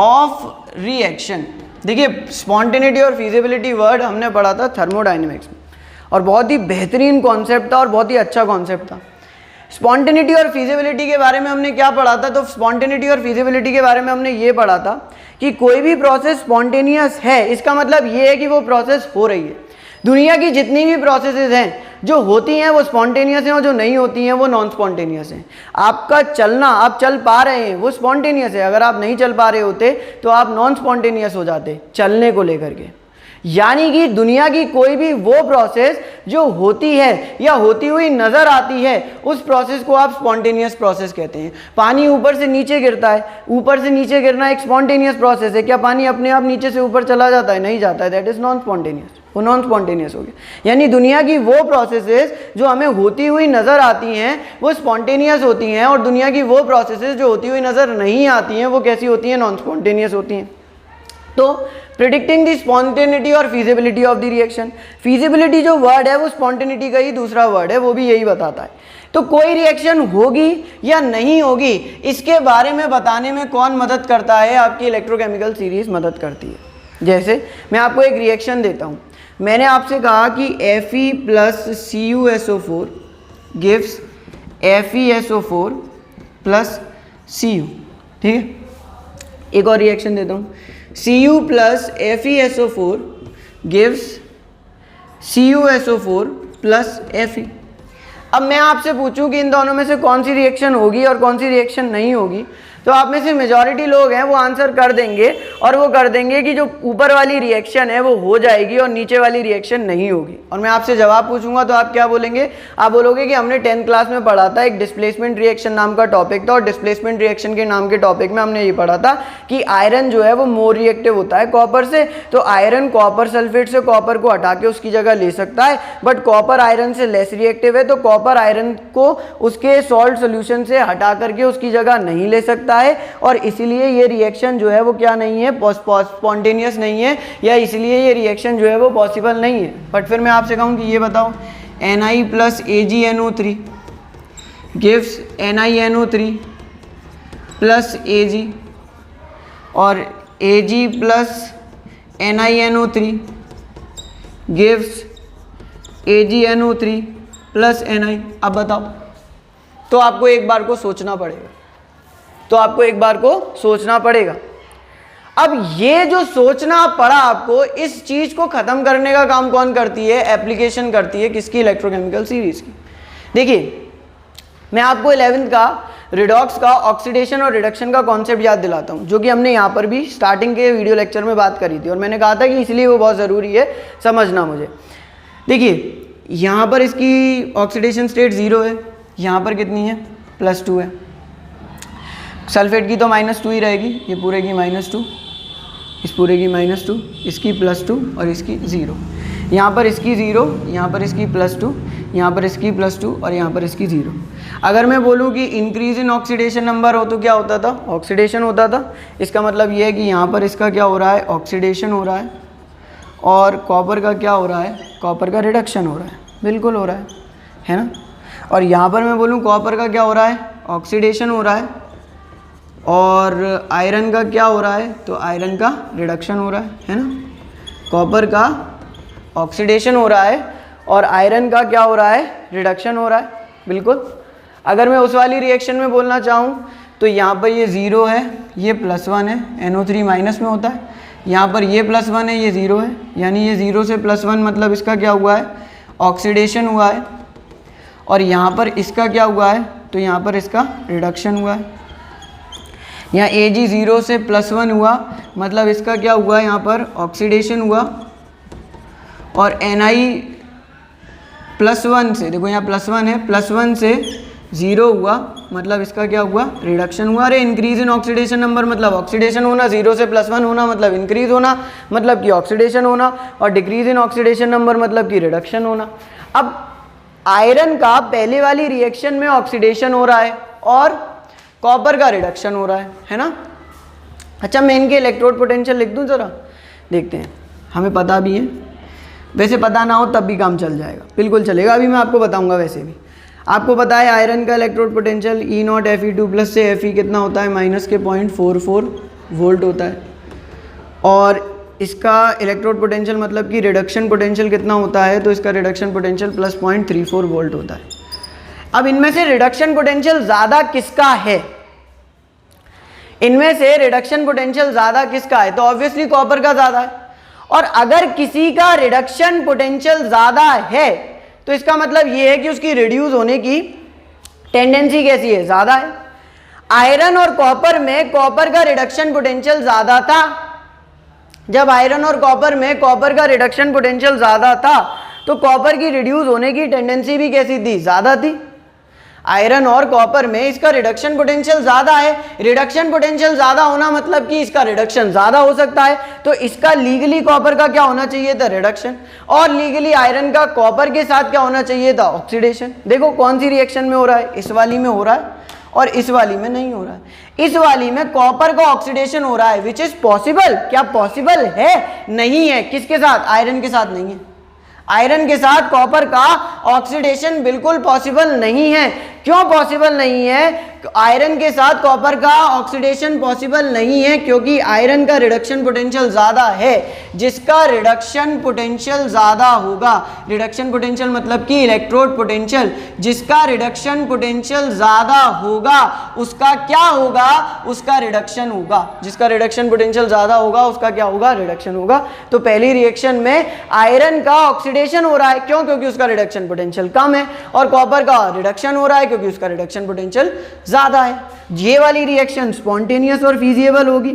of reaction. देखिए स्पॉन्टेनिटी और फीजिबिलिटी वर्ड हमने पढ़ा था थर्मोडायनेमिक्स में, और बहुत ही बेहतरीन कॉन्सेप्ट था और बहुत ही अच्छा कॉन्सेप्ट था। स्पॉन्टेनिटी और फीजिबिलिटी के बारे में हमने क्या पढ़ा था, तो स्पॉन्टेनिटी और फीजिबिलिटी के बारे में हमने ये पढ़ा था कि कोई भी प्रोसेस स्पॉन्टेनियस है, इसका मतलब ये है कि वो प्रोसेस हो रही है। दुनिया की जितनी भी प्रोसेसेस हैं जो होती हैं वो स्पॉन्टेनियस हैं, और जो नहीं होती हैं वो नॉन स्पॉन्टेनियस हैं। आपका चलना, आप चल पा रहे हैं, वो स्पॉन्टेनियस है। अगर आप नहीं चल पा रहे होते तो आप नॉन स्पॉन्टेनियस हो जाते चलने को लेकर के। यानी कि दुनिया की कोई भी वो प्रोसेस जो होती है या होती हुई नजर आती है, उस प्रोसेस को आप स्पॉन्टेनियस प्रोसेस कहते हैं। पानी ऊपर से नीचे गिरता है, ऊपर से नीचे गिरना एक स्पॉन्टेनियस प्रोसेस है। क्या पानी अपने आप नीचे से ऊपर चला जाता है? नहीं जाता है, दैट इज नॉन स्पॉन्टेनियस, वो नॉन स्पॉन्टेनियस हो गया। यानी दुनिया की वो प्रोसेसेस जो हमें होती हुई नजर आती हैं वो स्पॉन्टेनियस होती हैं, और दुनिया की वो प्रोसेसेस जो होती हुई नजर नहीं आती हैं वो कैसी होती हैं? नॉन स्पॉन्टेनियस होती हैं। तो प्रिडिक्टिंग द स्पॉन्टेनिटी और feasibility of the reaction, feasibility जो वर्ड है वो स्पॉन्टेनिटी का ही दूसरा वर्ड है, वो भी यही बताता है। तो कोई रिएक्शन होगी या नहीं होगी इसके बारे में बताने में कौन मदद करता है? आपकी इलेक्ट्रोकेमिकल सीरीज मदद करती है। जैसे मैं आपको एक रिएक्शन देता हूँ, मैंने आपसे कहा कि Fe plus CuSO4 gives FeSO4 plus Cu, ठीक है। एक और रिएक्शन देता हूँ, Cu plus FeSO4 gives CuSO4 plus Fe। अब मैं आपसे पूछूं कि इन दोनों में से कौन सी रिएक्शन होगी और कौन सी रिएक्शन नहीं होगी, तो आप में से मेजॉरिटी लोग हैं वो आंसर कर देंगे, और वो कर देंगे कि जो ऊपर वाली रिएक्शन है वो हो जाएगी और नीचे वाली रिएक्शन नहीं होगी। और मैं आपसे जवाब पूछूंगा तो आप क्या बोलेंगे? आप बोलोगे कि हमने 10th क्लास में पढ़ा था, एक डिस्प्लेसमेंट रिएक्शन नाम का टॉपिक था, और डिस्प्लेसमेंट रिएक्शन के नाम के टॉपिक में हमने ये पढ़ा था कि आयरन जो है वो मोर रिएक्टिव होता है कॉपर से। तो आयरन कॉपर सल्फेट से कॉपर को हटा के उसकी जगह ले सकता है, बट कॉपर आयरन से लेस रिएक्टिव है, तो कॉपर आयरन को उसके सॉल्ट सोल्यूशन से हटा करके उसकी जगह नहीं ले सकता है, और इसीलिए ये रिएक्शन जो है वो क्या नहीं है? स्पॉन्टेनियस नहीं है, या इसलिए ये रिएक्शन जो है वो पॉसिबल नहीं है। बट फिर मैं आपसे कहूँ कि ये बताओ Ni plus AgNO3 gives NiNO3 plus Ag, और Ag plus NiNO3 gives AgNO3 plus Ni। अब बताओ, तो आपको एक बार को सोचना पड़ेगा, तो आपको एक बार को सोचना पड़ेगा। अब ये जो सोचना पड़ा आपको, इस चीज को खत्म करने का काम कौन करती है? एप्लीकेशन करती है किसकी? इलेक्ट्रोकेमिकल सीरीज की। देखिए मैं आपको 11th का रिडॉक्स का ऑक्सीडेशन और रिडक्शन का कॉन्सेप्ट याद दिलाता हूँ, जो कि हमने यहाँ पर भी स्टार्टिंग के वीडियो लेक्चर में बात करी थी, और मैंने कहा था कि इसलिए वो बहुत ज़रूरी है समझना मुझे। देखिए यहाँ पर इसकी ऑक्सीडेशन स्टेट 0 है, यहाँ पर कितनी है? +2 है। सल्फेट की तो -2 ही रहेगी, ये पूरे की -2, इस पूरे की -2, इसकी +2 और इसकी 0। यहाँ पर इसकी 0, यहाँ पर इसकी +2, यहाँ पर इसकी +2 और यहाँ पर इसकी 0। अगर मैं बोलूँ कि इंक्रीज इन ऑक्सीडेशन नंबर हो तो क्या होता था? ऑक्सीडेशन होता था। इसका मतलब ये है कि यहाँ पर इसका क्या हो रहा है? ऑक्सीडेशन हो रहा है। और कॉपर का क्या हो रहा है? कॉपर का रिडक्शन हो रहा है। बिल्कुल हो रहा है ना? और यहाँ पर मैं बोलूँ कॉपर का क्या हो रहा है? ऑक्सीडेशन हो रहा है। और आयरन का क्या हो रहा है? तो आयरन का रिडक्शन हो रहा है ना? कॉपर का ऑक्सीडेशन हो रहा है और आयरन का क्या हो रहा है? रिडक्शन हो रहा है। बिल्कुल। अगर मैं उस वाली रिएक्शन में बोलना चाहूँ तो यहाँ पर ये 0 है, ये +1 है, NO3 माइनस में होता है। यहाँ पर ये +1 है, ये 0 है, यानी ये 0 से +1 मतलब इसका क्या हुआ है? ऑक्सीडेशन हुआ है। और यहाँ पर इसका क्या हुआ है? तो यहाँ पर इसका रिडक्शन हुआ है। यहाँ Ag 0 से +1 हुआ मतलब इसका क्या हुआ? यहाँ पर ऑक्सीडेशन हुआ। और Ni +1 से, देखो यहाँ +1 है, +1 से 0 हुआ मतलब इसका क्या हुआ? रिडक्शन हुआ। अरे इंक्रीज इन ऑक्सीडेशन नंबर मतलब ऑक्सीडेशन होना, 0 से +1 होना मतलब इंक्रीज होना, मतलब कि ऑक्सीडेशन होना, और डिक्रीज इन ऑक्सीडेशन नंबर मतलब कि रिडक्शन होना। अब आयरन का पहले वाली रिएक्शन में ऑक्सीडेशन हो रहा है और कॉपर का रिडक्शन हो रहा है ना? अच्छा मैं इनके इलेक्ट्रोड पोटेंशियल लिख दूं जरा, देखते हैं। हमें पता भी है, वैसे पता ना हो तब भी काम चल जाएगा, बिल्कुल चलेगा। अभी मैं आपको बताऊंगा। वैसे भी आपको पता है आयरन का इलेक्ट्रोड पोटेंशियल E0 Fe2+ से Fe कितना होता है? -0.44 वोल्ट होता है। और इसका इलेक्ट्रोड पोटेंशियल मतलब कि रिडक्शन पोटेंशियल कितना होता है? तो इसका रिडक्शन पोटेंशियल +0.34 वोल्ट होता है। अब इनमें से रिडक्शन पोटेंशियल ज़्यादा किसका है? इनमें से रिडक्शन पोटेंशियल ज़्यादा किसका है? तो ऑब्वियसली कॉपर का ज़्यादा है। और अगर किसी का रिडक्शन पोटेंशियल ज़्यादा है तो इसका मतलब ये है कि उसकी रिड्यूस होने की टेंडेंसी कैसी है? ज़्यादा है। आयरन और कॉपर में कॉपर का रिडक्शन पोटेंशियल ज़्यादा था। जब आयरन और कॉपर में कॉपर का रिडक्शन पोटेंशियल ज़्यादा था तो कॉपर की रिड्यूस होने की टेंडेंसी भी कैसी थी? ज़्यादा थी। आयरन और कॉपर में इसका रिडक्शन पोटेंशियल ज़्यादा है। रिडक्शन पोटेंशियल ज़्यादा होना मतलब कि इसका रिडक्शन ज़्यादा हो सकता है, तो इसका लीगली कॉपर का क्या होना चाहिए था? रिडक्शन। और लीगली आयरन का कॉपर के साथ क्या होना चाहिए था? ऑक्सीडेशन। देखो कौन सी रिएक्शन में हो रहा है? इस वाली में हो रहा है और इस वाली में नहीं हो रहा है। इस वाली में कॉपर का ऑक्सीडेशन हो रहा है, विच इज पॉसिबल। क्या पॉसिबल है? नहीं है। किसके साथ? आयरन के साथ नहीं है। आयरन के साथ कॉपर का ऑक्सीडेशन बिल्कुल पॉसिबल नहीं है। क्यों पॉसिबल नहीं है? आयरन के साथ कॉपर का ऑक्सीडेशन पॉसिबल नहीं है क्योंकि आयरन का रिडक्शन पोटेंशियल ज़्यादा है। जिसका रिडक्शन पोटेंशियल ज़्यादा होगा, रिडक्शन पोटेंशियल मतलब कि इलेक्ट्रोड पोटेंशियल, जिसका रिडक्शन पोटेंशियल ज़्यादा होगा उसका क्या होगा? उसका रिडक्शन होगा। जिसका रिडक्शन पोटेंशियल ज़्यादा होगा उसका क्या होगा? रिडक्शन होगा। तो पहली रिएक्शन में आयरन का ऑक्सीडेशन हो रहा है, क्यों? क्योंकि उसका रिडक्शन पोटेंशियल कम है। और कॉपर का रिडक्शन हो रहा है क्योंकि उसका रिडक्शन पोटेंशियल ज़्यादा है। ये वाली रिएक्शन स्पॉन्टेनियस और फीजिएबल होगी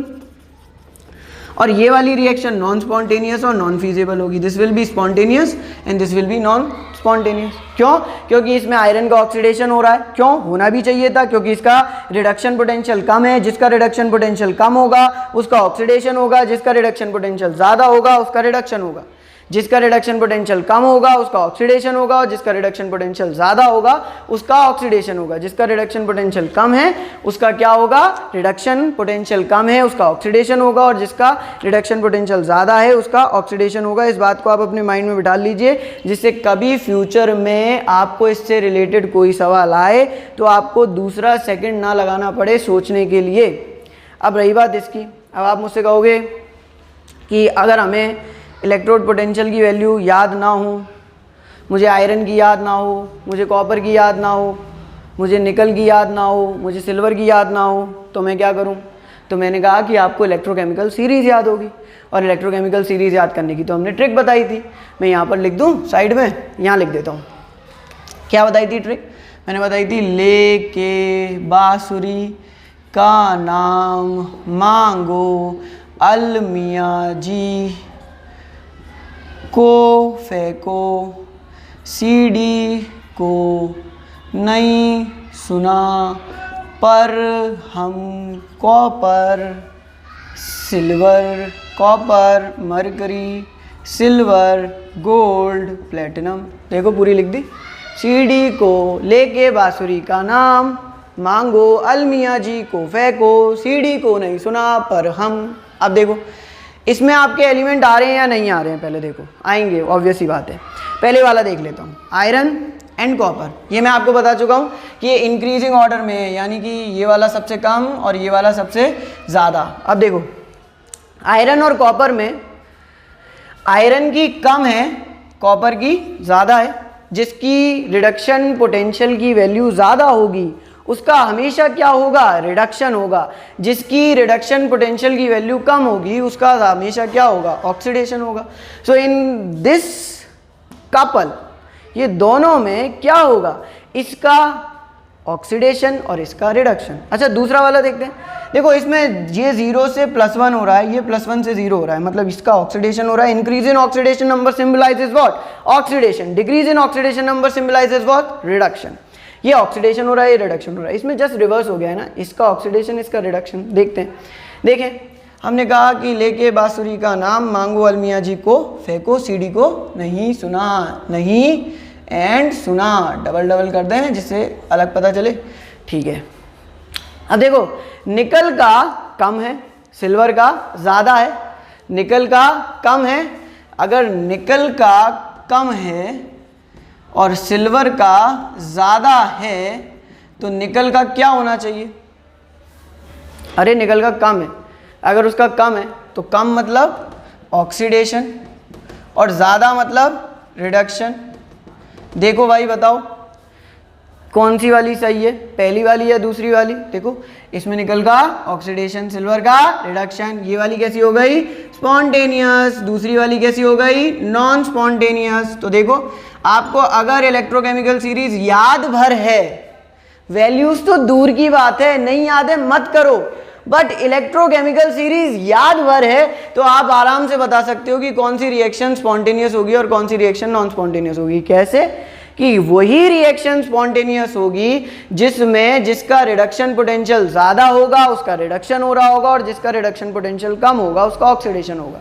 और ये वाली रिएक्शन नॉन स्पॉन्टेनियस और नॉन फीजिएबल होगी। This will be spontaneous and this will be non spontaneous. क्यों? क्योंकि इसमें आयरन का ऑक्सीडेशन हो रहा है। क्यों? होना भी चाहिए था क्योंकि इसका रिडक्शन पोटेंशियल कम है। जिसका रिडक्शन पोटेंशियल कम होगा उसका ऑक्सीडेशन होगा, जिसका रिडक्शन पोटेंशियल ज़्यादा होगा उसका रिडक्शन होगा। जिसका रिडक्शन पोटेंशियल कम होगा उसका ऑक्सीडेशन होगा और जिसका रिडक्शन पोटेंशियल ज़्यादा होगा उसका ऑक्सीडेशन होगा। जिसका रिडक्शन पोटेंशियल कम है उसका क्या होगा? रिडक्शन पोटेंशियल कम है उसका ऑक्सीडेशन होगा और जिसका रिडक्शन पोटेंशियल ज़्यादा है उसका ऑक्सीडेशन होगा। इस बात को आप अपने माइंड में बिठा लीजिए, जिससे कभी फ्यूचर में आपको इससे रिलेटेड कोई सवाल आए तो आपको दूसरा सेकंड ना लगाना पड़े सोचने के लिए। अब रही बात इसकी, अब आप मुझसे कहोगे कि अगर हमें इलेक्ट्रोड पोटेंशियल की वैल्यू याद ना हो, मुझे आयरन की याद ना हो, मुझे कॉपर की याद ना हो, मुझे निकल की याद ना हो, मुझे सिल्वर की याद ना हो, तो मैं क्या करूँ, तो मैंने कहा कि आपको इलेक्ट्रोकेमिकल सीरीज़ याद होगी, और इलेक्ट्रोकेमिकल सीरीज़ याद करने की तो हमने ट्रिक बताई थी। मैं यहाँ पर लिख दूँ साइड में, यहाँ लिख देता हूँ। क्या बताई थी ट्रिक? मैंने बताई थी लेके बांसुरी का नाम मांगो अलमिया जी को फेंको, सीडी को नहीं सुना पर हम copper silver, copper mercury silver gold platinum, देखो पूरी लिख दी। सीडी को लेके बांसुरी का नाम मांगो अलमिया जी को फेंको, सीडी को नहीं सुना पर हम। अब देखो इसमें आपके एलिमेंट आ रहे हैं या नहीं आ रहे हैं, पहले देखो, आएंगे, ऑब्वियस ही बात है। पहले वाला देख लेता हूँ, आयरन एंड कॉपर। ये मैं आपको बता चुका हूँ कि ये इंक्रीजिंग ऑर्डर में है, यानी कि ये वाला सबसे कम और ये वाला सबसे ज़्यादा। अब देखो आयरन और कॉपर में आयरन की कम है, कॉपर की ज़्यादा है। जिसकी रिडक्शन पोटेंशियल की वैल्यू ज़्यादा होगी उसका हमेशा क्या होगा, रिडक्शन होगा। जिसकी रिडक्शन पोटेंशियल की वैल्यू कम होगी उसका हमेशा क्या होगा, ऑक्सीडेशन होगा। सो इन दिस कपल, ये दोनों में क्या होगा, इसका ऑक्सीडेशन और इसका रिडक्शन। अच्छा दूसरा वाला देखते हैं। देखो इसमें ये 0 से +1 हो रहा है, ये +1 से 0 हो रहा है, मतलब इसका ऑक्सीडेशन हो रहा है। Increase in oxidation number symbolizes what, oxidation. Decrease in oxidation number symbolizes what, reduction. ये ऑक्सीडेशन हो रहा है, ये रिडक्शन हो रहा है। इसमें जस्ट रिवर्स हो गया है ना, इसका ऑक्सीडेशन इसका रिडक्शन। देखते हैं, देखें हमने कहा कि लेके बांसुरी का नाम मांगो अलमिया जी को फेंको, सीडी को नहीं सुना, नहीं एंड सुना, डबल डबल कर दें जिससे अलग पता चले, ठीक है। अब देखो निकल का कम है, सिल्वर का ज़्यादा है। निकल का कम है, अगर निकल का कम है और सिल्वर का ज़्यादा है तो निकल का क्या होना चाहिए, अरे निकल का कम है, अगर उसका कम है तो कम मतलब ऑक्सीडेशन और ज़्यादा मतलब रिडक्शन। देखो भाई बताओ कौन सी वाली सही है, पहली वाली या दूसरी वाली? देखो इसमें निकल का ऑक्सीडेशन, सिल्वर का रिडक्शन। ये वाली कैसी हो गई, स्पॉन्टेनियस। दूसरी वाली कैसी हो गई, नॉन स्पॉन्टेनियस। तो देखो आपको अगर इलेक्ट्रोकेमिकल सीरीज याद भर है, वैल्यूज तो दूर की बात है, नहीं याद है मत करो, बट इलेक्ट्रोकेमिकल सीरीज याद भर है तो आप आराम से बता सकते हो कि कौन सी रिएक्शन स्पॉन्टेनियस होगी और कौन सी रिएक्शन नॉन स्पॉन्टेनियस होगी। कैसे कि वही रिएक्शन स्पॉन्टेनियस होगी जिसमें जिसका रिडक्शन पोटेंशियल ज़्यादा होगा उसका रिडक्शन हो रहा होगा और जिसका रिडक्शन पोटेंशियल कम होगा उसका ऑक्सीडेशन होगा।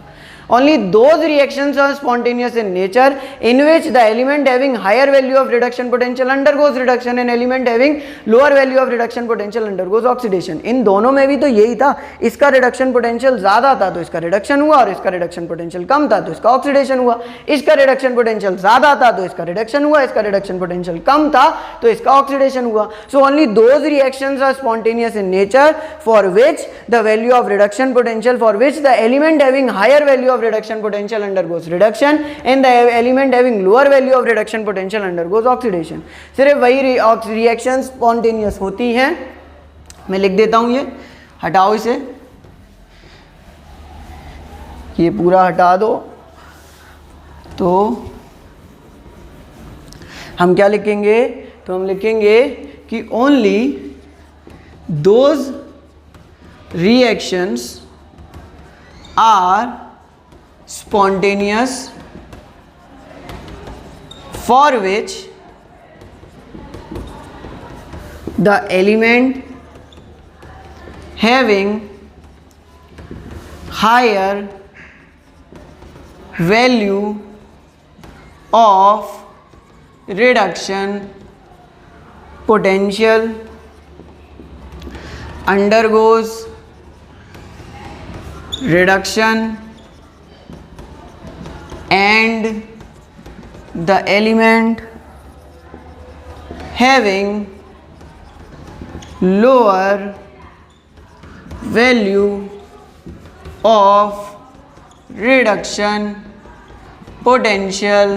Only those reactions are spontaneous in nature in which the element having higher value of reduction potential undergoes reduction and element having lower value of reduction potential undergoes oxidation। इन दोनों में भी तो यही था, इसका रिडक्शन पोटेंशियल ज़्यादा था तो इसका रिडक्शन हुआ और इसका रिडक्शन पोटेंशियल कम था तो इसका ऑक्सीडेशन हुआ। इसका रिडक्शन पोटेंशियल ज़्यादा था तो इसका रिडक्शन हुआ, इसका रिडक्शन पोटेंशियल कम था तो इसका ऑक्सीडेशन हुआ। So only those reactions are spontaneous in nature for which the value of reduction potential for which the element having higher value reduction potential undergoes reduction and the element having lower value of reduction potential undergoes oxidation। सिर्फ वही reaction spontaneous होती हैं। मैं लिख देता हूं, ये हटाओ, इसे ये पूरा हटा दो। तो हम क्या लिखेंगे, तो हम लिखेंगे कि only those reactions are spontaneous for which the element having higher value of reduction potential undergoes reduction and the element having lower value of reduction potential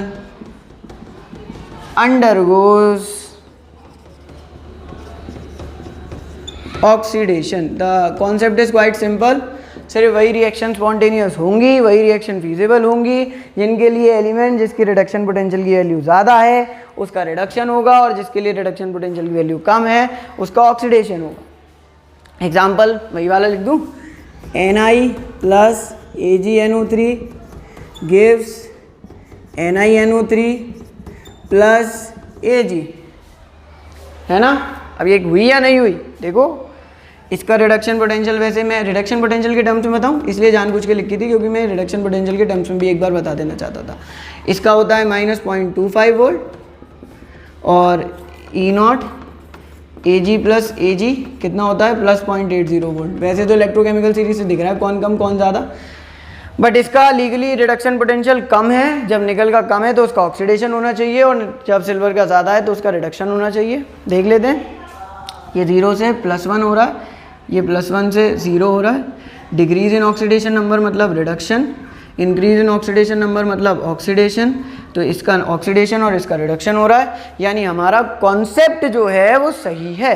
undergoes oxidation. The concept is quite simple, सिर्फ वही reaction spontaneous होंगी, वही reaction feasible होंगी जिनके लिए element जिसकी reduction potential की value ज़्यादा है उसका रिडक्शन होगा, और जिसके लिए रिडक्शन पोटेंशियल की वैल्यू कम है उसका ऑक्सीडेशन होगा। एग्जाम्पल वही वाला लिख दूँ, Na plus AgNO3 gives NiNO3 plus Ag, है ना। अब ये हुई या नहीं हुई देखो, इसका रिडक्शन पोटेंशियल, वैसे मैं रिडक्शन पोटेंशियल के टर्म्स में बताऊं इसलिए जानबूझ के लिखी थी क्योंकि मैं रिडक्शन पोटेंशियल के टर्म्स में भी एक बार बता देना चाहता था। इसका होता है -0.25 वोल्ट और E0 Ag प्लस Ag कितना होता है +0.80 वोल्ट। वैसे तो इलेक्ट्रोकेमिकल सीरीज से दिख रहा है कौन कम कौन ज़्यादा, बट इसका लीगली रिडक्शन पोटेंशियल कम है। जब निकल का कम है तो उसका ऑक्सीडेशन होना चाहिए, और जब सिल्वर का ज़्यादा है तो उसका रिडक्शन होना चाहिए। देख लेते हैं, ये 0 से +1 हो रहा है, ये +1 से 0 हो रहा है। डिक्रीज इन ऑक्सीडेशन नंबर मतलब reduction, increase in oxidation number मतलब ऑक्सीडेशन। तो इसका ऑक्सीडेशन और इसका रिडक्शन हो रहा है, यानी हमारा कॉन्सेप्ट जो है वो सही है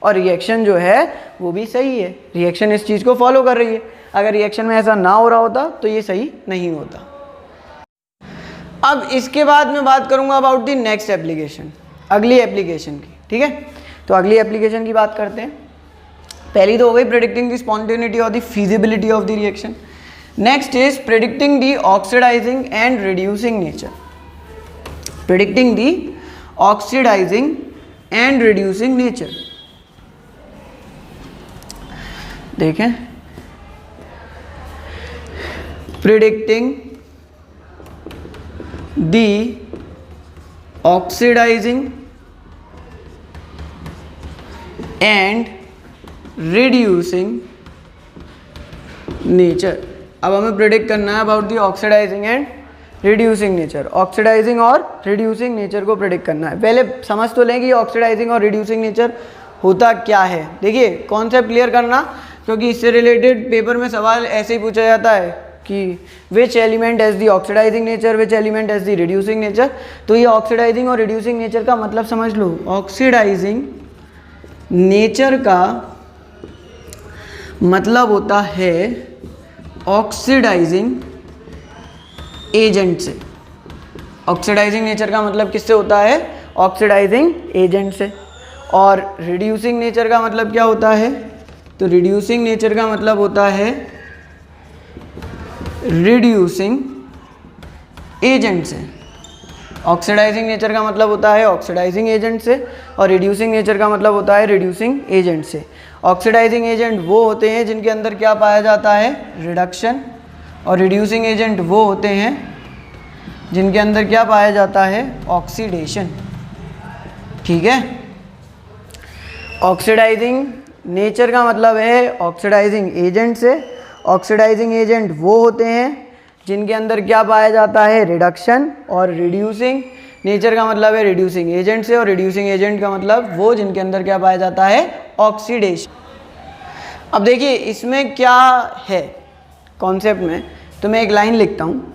और रिएक्शन जो है वो भी सही है। रिएक्शन इस चीज़ को फॉलो कर रही है। अगर रिएक्शन में ऐसा ना हो रहा होता तो ये सही नहीं होता। अब इसके बाद मैं बात करूंगा अबाउट द नेक्स्ट एप्लीकेशन, अगली एप्लीकेशन की, ठीक है। तो अगली एप्लीकेशन की बात करते हैं। पहली तो हो गई प्रेडिक्टिंग द स्पॉन्टेनिटी और the feasibility of the reaction. Next is predicting the oxidising and reducing nature. Predicting the oxidising and reducing nature, देखें, predicting the oxidizing and reducing nature। अब हमें प्रेडिक्ट करना है about the oxidising and reducing nature. Oxidising और reducing nature को predict करना है। पहले समझ तो लें कि ऑक्सीडाइजिंग और रिड्यूसिंग नेचर होता क्या है। देखिए कॉन्सेप्ट क्लियर करना, क्योंकि इससे रिलेटेड पेपर में सवाल ऐसे ही पूछा जाता है कि which element has the oxidising nature, which element has the reducing nature. तो ये ऑक्सीडाइजिंग और रिड्यूसिंग नेचर का मतलब समझ लो। ऑक्सीडाइजिंग नेचर का मतलब होता है ऑक्सीडाइजिंग एजेंट से। ऑक्सीडाइजिंग नेचर का मतलब किससे होता है? ऑक्सीडाइजिंग एजेंट से। और रिड्यूसिंग नेचर का मतलब क्या होता है? तो रिड्यूसिंग नेचर का मतलब होता है रिड्यूसिंग एजेंट से। ऑक्सीडाइजिंग नेचर का मतलब होता है ऑक्सीडाइजिंग एजेंट से, और रिड्यूसिंग नेचर का मतलब होता है रिड्यूसिंग एजेंट से। ऑक्सीडाइजिंग एजेंट वो होते हैं जिनके अंदर क्या पाया जाता है? रिडक्शन। और रिड्यूसिंग एजेंट वो होते हैं जिनके अंदर क्या पाया जाता है? ऑक्सीडेशन। ठीक है। ऑक्सीडाइजिंग नेचर का मतलब है ऑक्सीडाइजिंग एजेंट से। ऑक्सीडाइजिंग एजेंट वो होते हैं जिनके अंदर क्या पाया जाता है? रिडक्शन। और रिड्यूसिंग नेचर का मतलब है रिड्यूसिंग एजेंट से, और रिड्यूसिंग एजेंट का मतलब वो जिनके अंदर क्या पाया जाता है? ऑक्सीडेशन। अब देखिए इसमें क्या है कॉन्सेप्ट में, तो मैं एक लाइन लिखता हूँ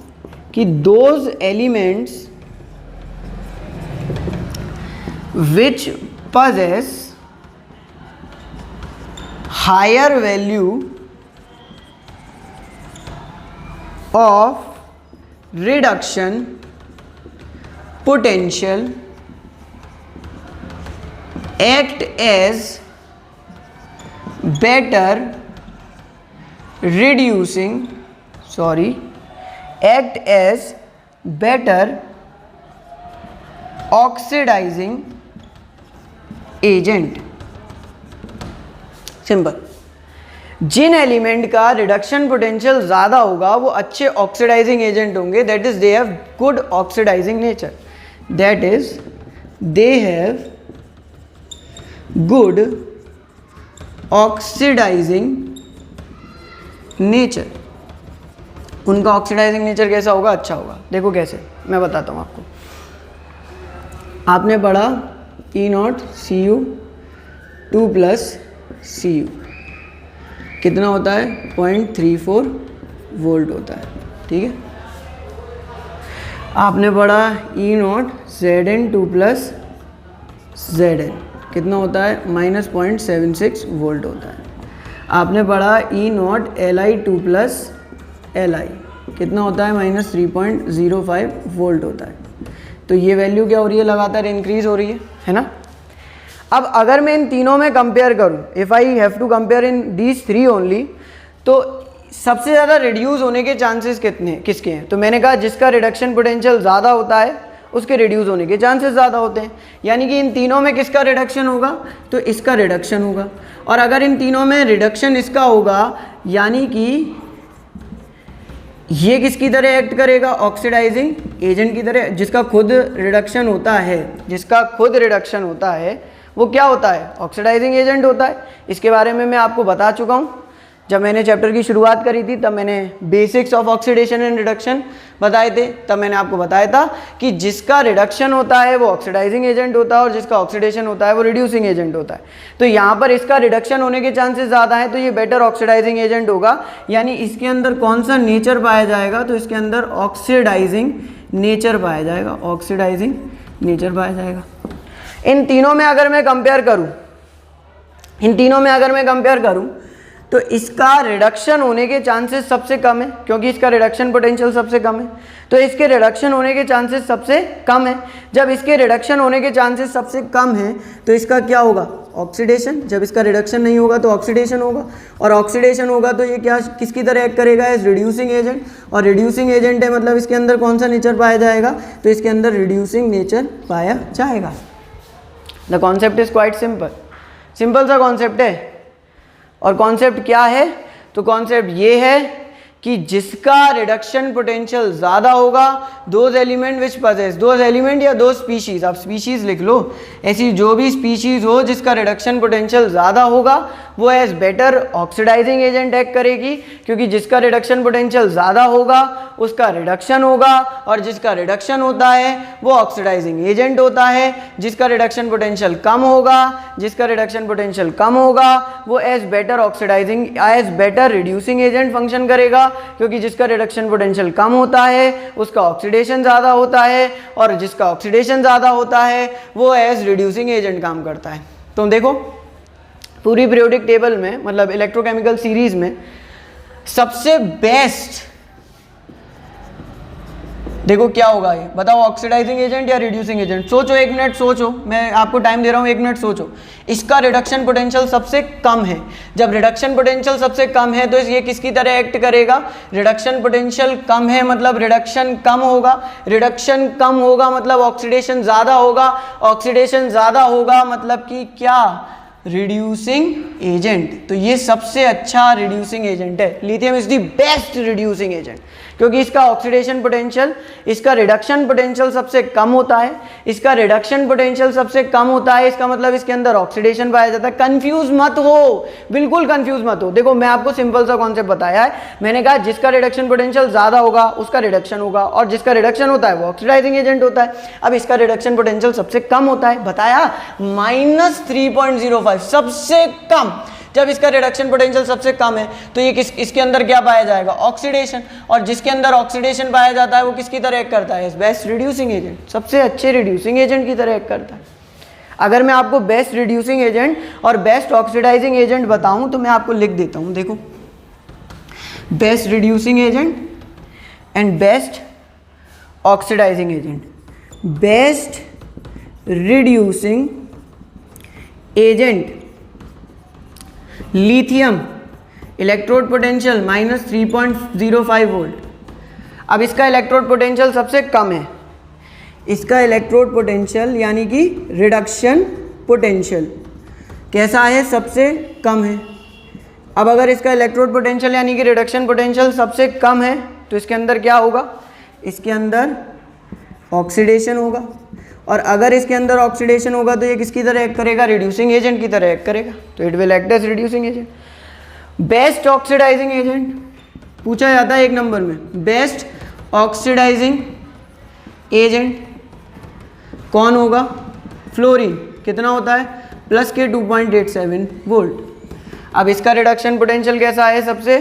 कि those elements which possess higher value of reduction potential act as better reducing act as better oxidizing agent. Simple. जिन एलिमेंट का रिडक्शन पोटेंशियल ज़्यादा होगा वो अच्छे ऑक्सीडाइजिंग एजेंट होंगे, that is they have good oxidising nature, that is they have good oxidising nature. उनका oxidising nature कैसा होगा? अच्छा होगा। देखो कैसे, मैं बताता हूँ आपको। आपने पढ़ा E0 Cu 2 + Cu कितना होता है? 0.34 वोल्ट होता है। ठीक है। आपने पढ़ा E0 Zn 2 + Zn कितना होता है -0.76 वोल्ट होता है। आपने पढ़ा E0 Li2 प्लस Li कितना होता है -3.05 वोल्ट होता है। तो ये वैल्यू क्या हो रही है, लगातार इंक्रीज हो रही है ना। अब अगर मैं इन तीनों में कंपेयर करूं, if I have to compare in these 3 only, तो सबसे ज़्यादा रिड्यूस होने के चांसेस किसके हैं? तो मैंने कहा जिसका रिडक्शन पोटेंशियल ज़्यादा होता है उसके रिड्यूस होने के चांसेस ज़्यादा होते हैं। यानी कि इन तीनों में किसका रिडक्शन होगा, तो इसका रिडक्शन होगा। और अगर इन तीनों में रिडक्शन इसका होगा, यानी कि ये किसकी तरह एक्ट करेगा, ऑक्सीडाइजिंग एजेंट की तरह। जिसका खुद रिडक्शन होता है वो क्या होता है, ऑक्सीडाइजिंग एजेंट होता है। इसके बारे में मैं आपको बता चुका हूँ जब मैंने चैप्टर की शुरुआत करी थी, तब मैंने basics of oxidation and reduction बताए थे। तब मैंने आपको बताया था कि जिसका रिडक्शन होता है वो ऑक्सीडाइजिंग एजेंट होता है और जिसका ऑक्सीडेशन होता है वो रिड्यूसिंग एजेंट होता है। तो यहाँ पर इसका रिडक्शन होने के चांसेस ज़्यादा हैं, तो ये बेटर ऑक्सीडाइजिंग एजेंट होगा। यानी इसके अंदर कौन सा नेचर पाया जाएगा, तो इसके अंदर ऑक्सीडाइजिंग नेचर पाया जाएगा, ऑक्सीडाइजिंग नेचर पाया जाएगा। इन तीनों में अगर मैं कंपेयर करूं, तो इसका रिडक्शन होने के चांसेस सबसे कम है, क्योंकि इसका रिडक्शन पोटेंशियल सबसे कम है। तो इसके रिडक्शन होने के चांसेस सबसे कम है। जब इसके रिडक्शन होने के चांसेस सबसे कम है तो इसका क्या होगा, ऑक्सीडेशन। जब इसका रिडक्शन नहीं होगा तो ऑक्सीडेशन होगा, और ऑक्सीडेशन होगा तो ये क्या किसकी तरह एक्ट करेगा, एज रिड्यूसिंग एजेंट। और रिड्यूसिंग एजेंट है मतलब इसके अंदर कौन सा नेचर पाया जाएगा, तो इसके अंदर रिड्यूसिंग नेचर पाया जाएगा। The concept is quite simple सा कॉन्सेप्ट है। और कॉन्सेप्ट क्या है, तो कॉन्सेप्ट ये है कि जिसका रिडक्शन पोटेंशियल ज़्यादा होगा, those element which possess, those element या दो स्पीशीज़, आप स्पीशीज़ लिख लो, ऐसी जो भी स्पीशीज़ हो जिसका रिडक्शन पोटेंशियल ज़्यादा होगा वो as better oxidising agent act करेगी, क्योंकि जिसका रिडक्शन पोटेंशियल ज़्यादा होगा उसका रिडक्शन होगा, और जिसका रिडक्शन होता है वो ऑक्सीडाइजिंग एजेंट होता है। जिसका रिडक्शन पोटेंशियल कम होगा वो as better reducing agent function करेगा, क्योंकि जिसका रिडक्शन पोटेंशियल कम होता है उसका ऑक्सीडेशन ज़्यादा होता है, और जिसका ऑक्सीडेशन ज़्यादा होता है वो एज रिड्यूसिंग एजेंट काम करता है। तो देखो पूरी पीरियोडिक टेबल में, मतलब इलेक्ट्रोकेमिकल सीरीज में सबसे बेस्ट देखो क्या होगा, ये बताओ, ऑक्सीडाइजिंग एजेंट या रिड्यूसिंग एजेंट? सोचो, 1 मिनट सोचो, मैं आपको टाइम दे रहा हूँ, 1 मिनट सोचो। इसका रिडक्शन पोटेंशियल सबसे कम है। जब रिडक्शन पोटेंशियल सबसे कम है तो ये किसकी तरह एक्ट करेगा, रिडक्शन पोटेंशियल कम है मतलब रिडक्शन कम होगा, रिडक्शन कम होगा मतलब ऑक्सीडेशन ज़्यादा होगा, ऑक्सीडेशन ज़्यादा होगा मतलब कि क्या, रिड्यूसिंग एजेंट। तो ये सबसे अच्छा रिड्यूसिंग एजेंट है। Lithium is the best reducing agent, क्योंकि इसका ऑक्सीडेशन पोटेंशियल, इसका रिडक्शन पोटेंशियल सबसे कम होता है। इसका रिडक्शन पोटेंशियल सबसे कम होता है, इसका मतलब इसके अंदर ऑक्सीडेशन पाया जाता है। कंफ्यूज मत हो, बिल्कुल कंफ्यूज मत हो। देखो मैं आपको सिंपल सा कॉन्सेप्ट बताया है, मैंने कहा जिसका रिडक्शन पोटेंशियल ज़्यादा होगा उसका रिडक्शन होगा, और जिसका रिडक्शन होता है वो ऑक्सीडाइजिंग एजेंट होता है। अब इसका रिडक्शन पोटेंशियल सबसे कम होता है, बताया, -3.05 सबसे कम। जब इसका रिडक्शन पोटेंशियल सबसे कम है तो ये इसके अंदर क्या पाया जाएगा, ऑक्सीडेशन, और जिसके अंदर ऑक्सीडेशन पाया जाता है वो किसकी तरह एक्ट करता है, बेस्ट रिड्यूसिंग एजेंट, सबसे अच्छे रिड्यूसिंग एजेंट की तरह एक्ट करता है। अगर मैं आपको बेस्ट रिड्यूसिंग एजेंट और बेस्ट ऑक्सीडाइजिंग एजेंट बताऊं तो मैं आपको लिख देता हूं, देखो, best reducing agent and best oxidising agent. Best reducing agent lithium, electrode potential -3.05 volt. अब इसका इलेक्ट्रोड पोटेंशियल सबसे कम है, इसका इलेक्ट्रोड पोटेंशियल यानी कि रिडक्शन पोटेंशियल कैसा है, सबसे कम है। अब अगर इसका इलेक्ट्रोड पोटेंशियल यानी कि रिडक्शन पोटेंशियल सबसे कम है तो इसके अंदर क्या होगा, इसके अंदर ऑक्सीडेशन होगा, और अगर इसके अंदर ऑक्सीडेशन होगा तो ये किसकी तरह एक्ट करेगा, रिड्यूसिंग एजेंट की तरह एक्ट करेगा, तो it will act as reducing agent. Best oxidising agent पूछा जाता है 1 नंबर में, बेस्ट ऑक्सीडाइजिंग एजेंट कौन होगा, फ्लोरीन। कितना होता है, +के 2.87 वोल्ट। अब इसका रिडक्शन पोटेंशियल कैसा है, सबसे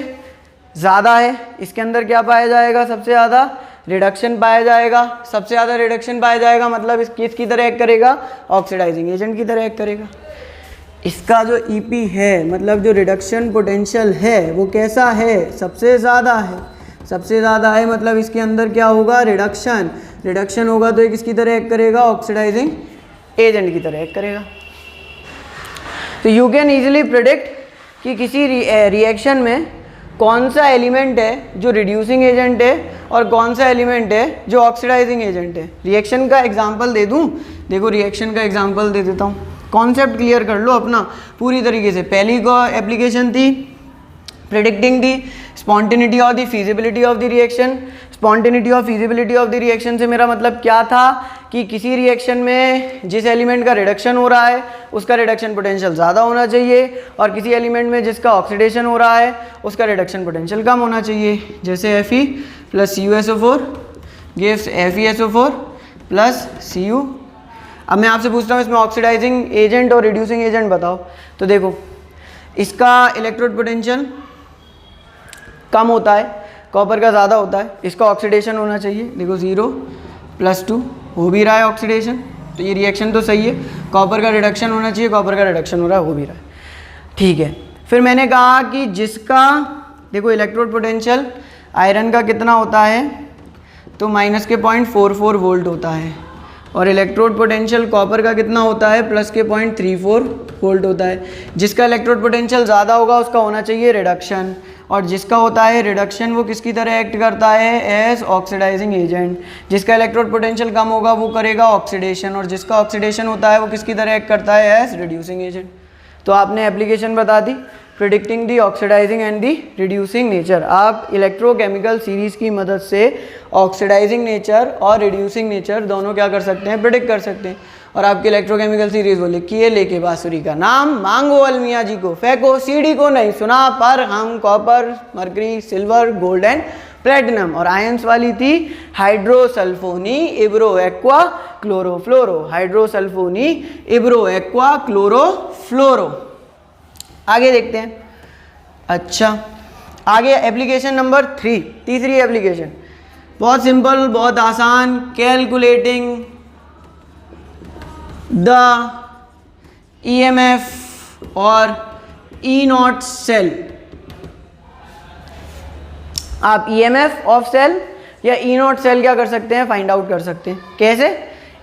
ज़्यादा है, इसके अंदर क्या पाया जाएगा, सबसे ज़्यादा रिडक्शन पाया जाएगा, सबसे ज़्यादा रिडक्शन पाया जाएगा, मतलब इस किसकी तरह एक्ट करेगा, ऑक्सीडाइजिंग एजेंट की तरह एक्ट करेगा। इसका जो ईपी है मतलब जो रिडक्शन पोटेंशियल है वो कैसा है, सबसे ज़्यादा है, सबसे ज़्यादा है मतलब इसके अंदर क्या होगा, रिडक्शन, रिडक्शन होगा तो ये किसकी तरह एक्ट करेगा, ऑक्सीडाइजिंग एजेंट की तरह एक्ट करेगा। तो यू कैन ईजिली प्रिडिक्ट कि किसी रिएक्शन में कौन सा एलिमेंट है जो रिड्यूसिंग एजेंट है और कौन सा एलिमेंट है जो ऑक्सीडाइजिंग एजेंट है। रिएक्शन का एग्जांपल दे दूं, देखो रिएक्शन का एग्जांपल दे देता हूँ, कॉन्सेप्ट क्लियर कर लो अपना पूरी तरीके से। पहली को एप्लीकेशन थी predicting the spontaneity of the feasibility of the reaction. Spontaneity of feasibility of the reaction से मेरा मतलब क्या था कि किसी रिएक्शन में जिस एलिमेंट का रिडक्शन हो रहा है उसका रिडक्शन पोटेंशियल ज़्यादा होना चाहिए और किसी एलिमेंट में जिसका ऑक्सीडेशन हो रहा है उसका रिडक्शन पोटेंशियल कम होना चाहिए। जैसे Fe + CuSO4 gives FeSO4 + Cu। अब मैं आपसे पूछता हूँ इसमें ऑक्सीडाइजिंग एजेंट और रिड्यूसिंग एजेंट बताओ। तो देखो इसका इलेक्ट्रोड पोटेंशियल कम होता है, कॉपर का ज़्यादा होता है, इसका ऑक्सीडेशन होना चाहिए, देखो 0 + 2 हो भी रहा है ऑक्सीडेशन, तो ये रिएक्शन तो सही है। कॉपर का रिडक्शन होना चाहिए, कॉपर का रिडक्शन हो रहा है, हो भी रहा है, ठीक है। फिर मैंने कहा कि जिसका देखो इलेक्ट्रोड पोटेंशियल आयरन का कितना होता है, तो -0.44 वोल्ट होता है, और इलेक्ट्रोड पोटेंशियल कॉपर का कितना होता है, +0.34 वोल्ट होता है। जिसका इलेक्ट्रोड पोटेंशियल ज़्यादा होगा उसका होना चाहिए रिडक्शन, और जिसका होता है रिडक्शन वो किसकी तरह एक्ट करता है, एज ऑक्सीडाइजिंग एजेंट। जिसका इलेक्ट्रोड पोटेंशियल कम होगा वो करेगा ऑक्सीडेशन, और जिसका ऑक्सीडेशन होता है वो किसकी तरह एक्ट करता है, एज रिड्यूसिंग एजेंट। तो आपने एप्लीकेशन बता दी, predicting the oxidising and the reducing nature. आप इलेक्ट्रोकेमिकल सीरीज़ की मदद से ऑक्सीडाइजिंग नेचर और रिड्यूसिंग नेचर दोनों क्या कर सकते हैं, प्रिडिक्ट कर सकते हैं। और आपकी इलेक्ट्रोकेमिकल सीरीज़ वो लिखिए, लेके बांसुरी का नाम मांगो अलमिया जी को, फेंको सीडी को नहीं सुना, पर हम copper, mercury, silver, gold and platinum. और आयंस वाली थी हाइड्रोसल्फोनी, इब्रो, एक्वा, क्लोरोफ्लोरो, हाइड्रोसल्फोनी, इब्रो, एक्वा, क्लोरोफ्लोरो। आगे देखते हैं। अच्छा आगे एप्लीकेशन नंबर 3, तीसरी एप्लीकेशन बहुत सिंपल, बहुत आसान, कैलकुलेटिंग द EMF और E0 सेल। आप EMF ऑफ सेल या E0 सेल क्या कर सकते हैं, फाइंड आउट कर सकते हैं। कैसे,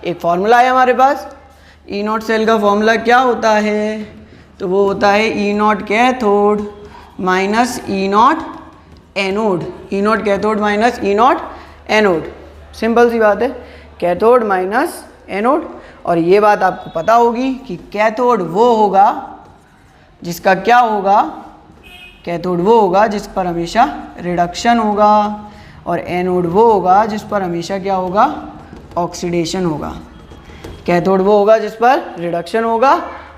एक फॉर्मूला है हमारे पास। E0 सेल का फॉर्मूला क्या होता है, तो वो होता है E0 cathode minus E0 anode. E0 cathode minus E0 anode, simple सी बात है, कैथोड माइनस एनोड। और ये बात आपको पता होगी कि कैथोड वो होगा जिसका क्या होगा, कैथोड वो होगा जिस पर हमेशा रिडक्शन होगा, और एनोड वो होगा जिस पर हमेशा क्या होगा, ऑक्सीडेशन होगा। कैथोड वो होगा जिस पर रिडक्शन होगा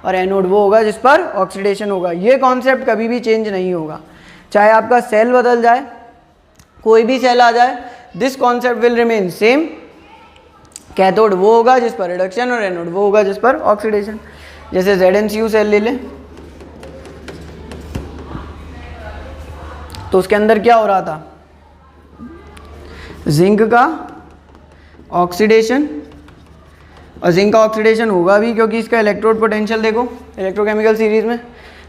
और एनोड वो होगा जिस पर ऑक्सीडेशन होगा। ये कॉन्सेप्ट कभी भी चेंज नहीं होगा, चाहे आपका सेल बदल जाए, कोई भी सेल आ जाए, this concept will remain same. Cathode वो होगा जिस पर रिडक्शन और एनोड वो होगा जिस पर ऑक्सीडेशन। जैसे ZnCu सेल ले लें, तो उसके अंदर क्या हो रहा था, जिंक का ऑक्सीडेशन, और जिंक का ऑक्सीडेशन होगा भी क्योंकि इसका इलेक्ट्रोड पोटेंशियल देखो इलेक्ट्रोकेमिकल सीरीज में,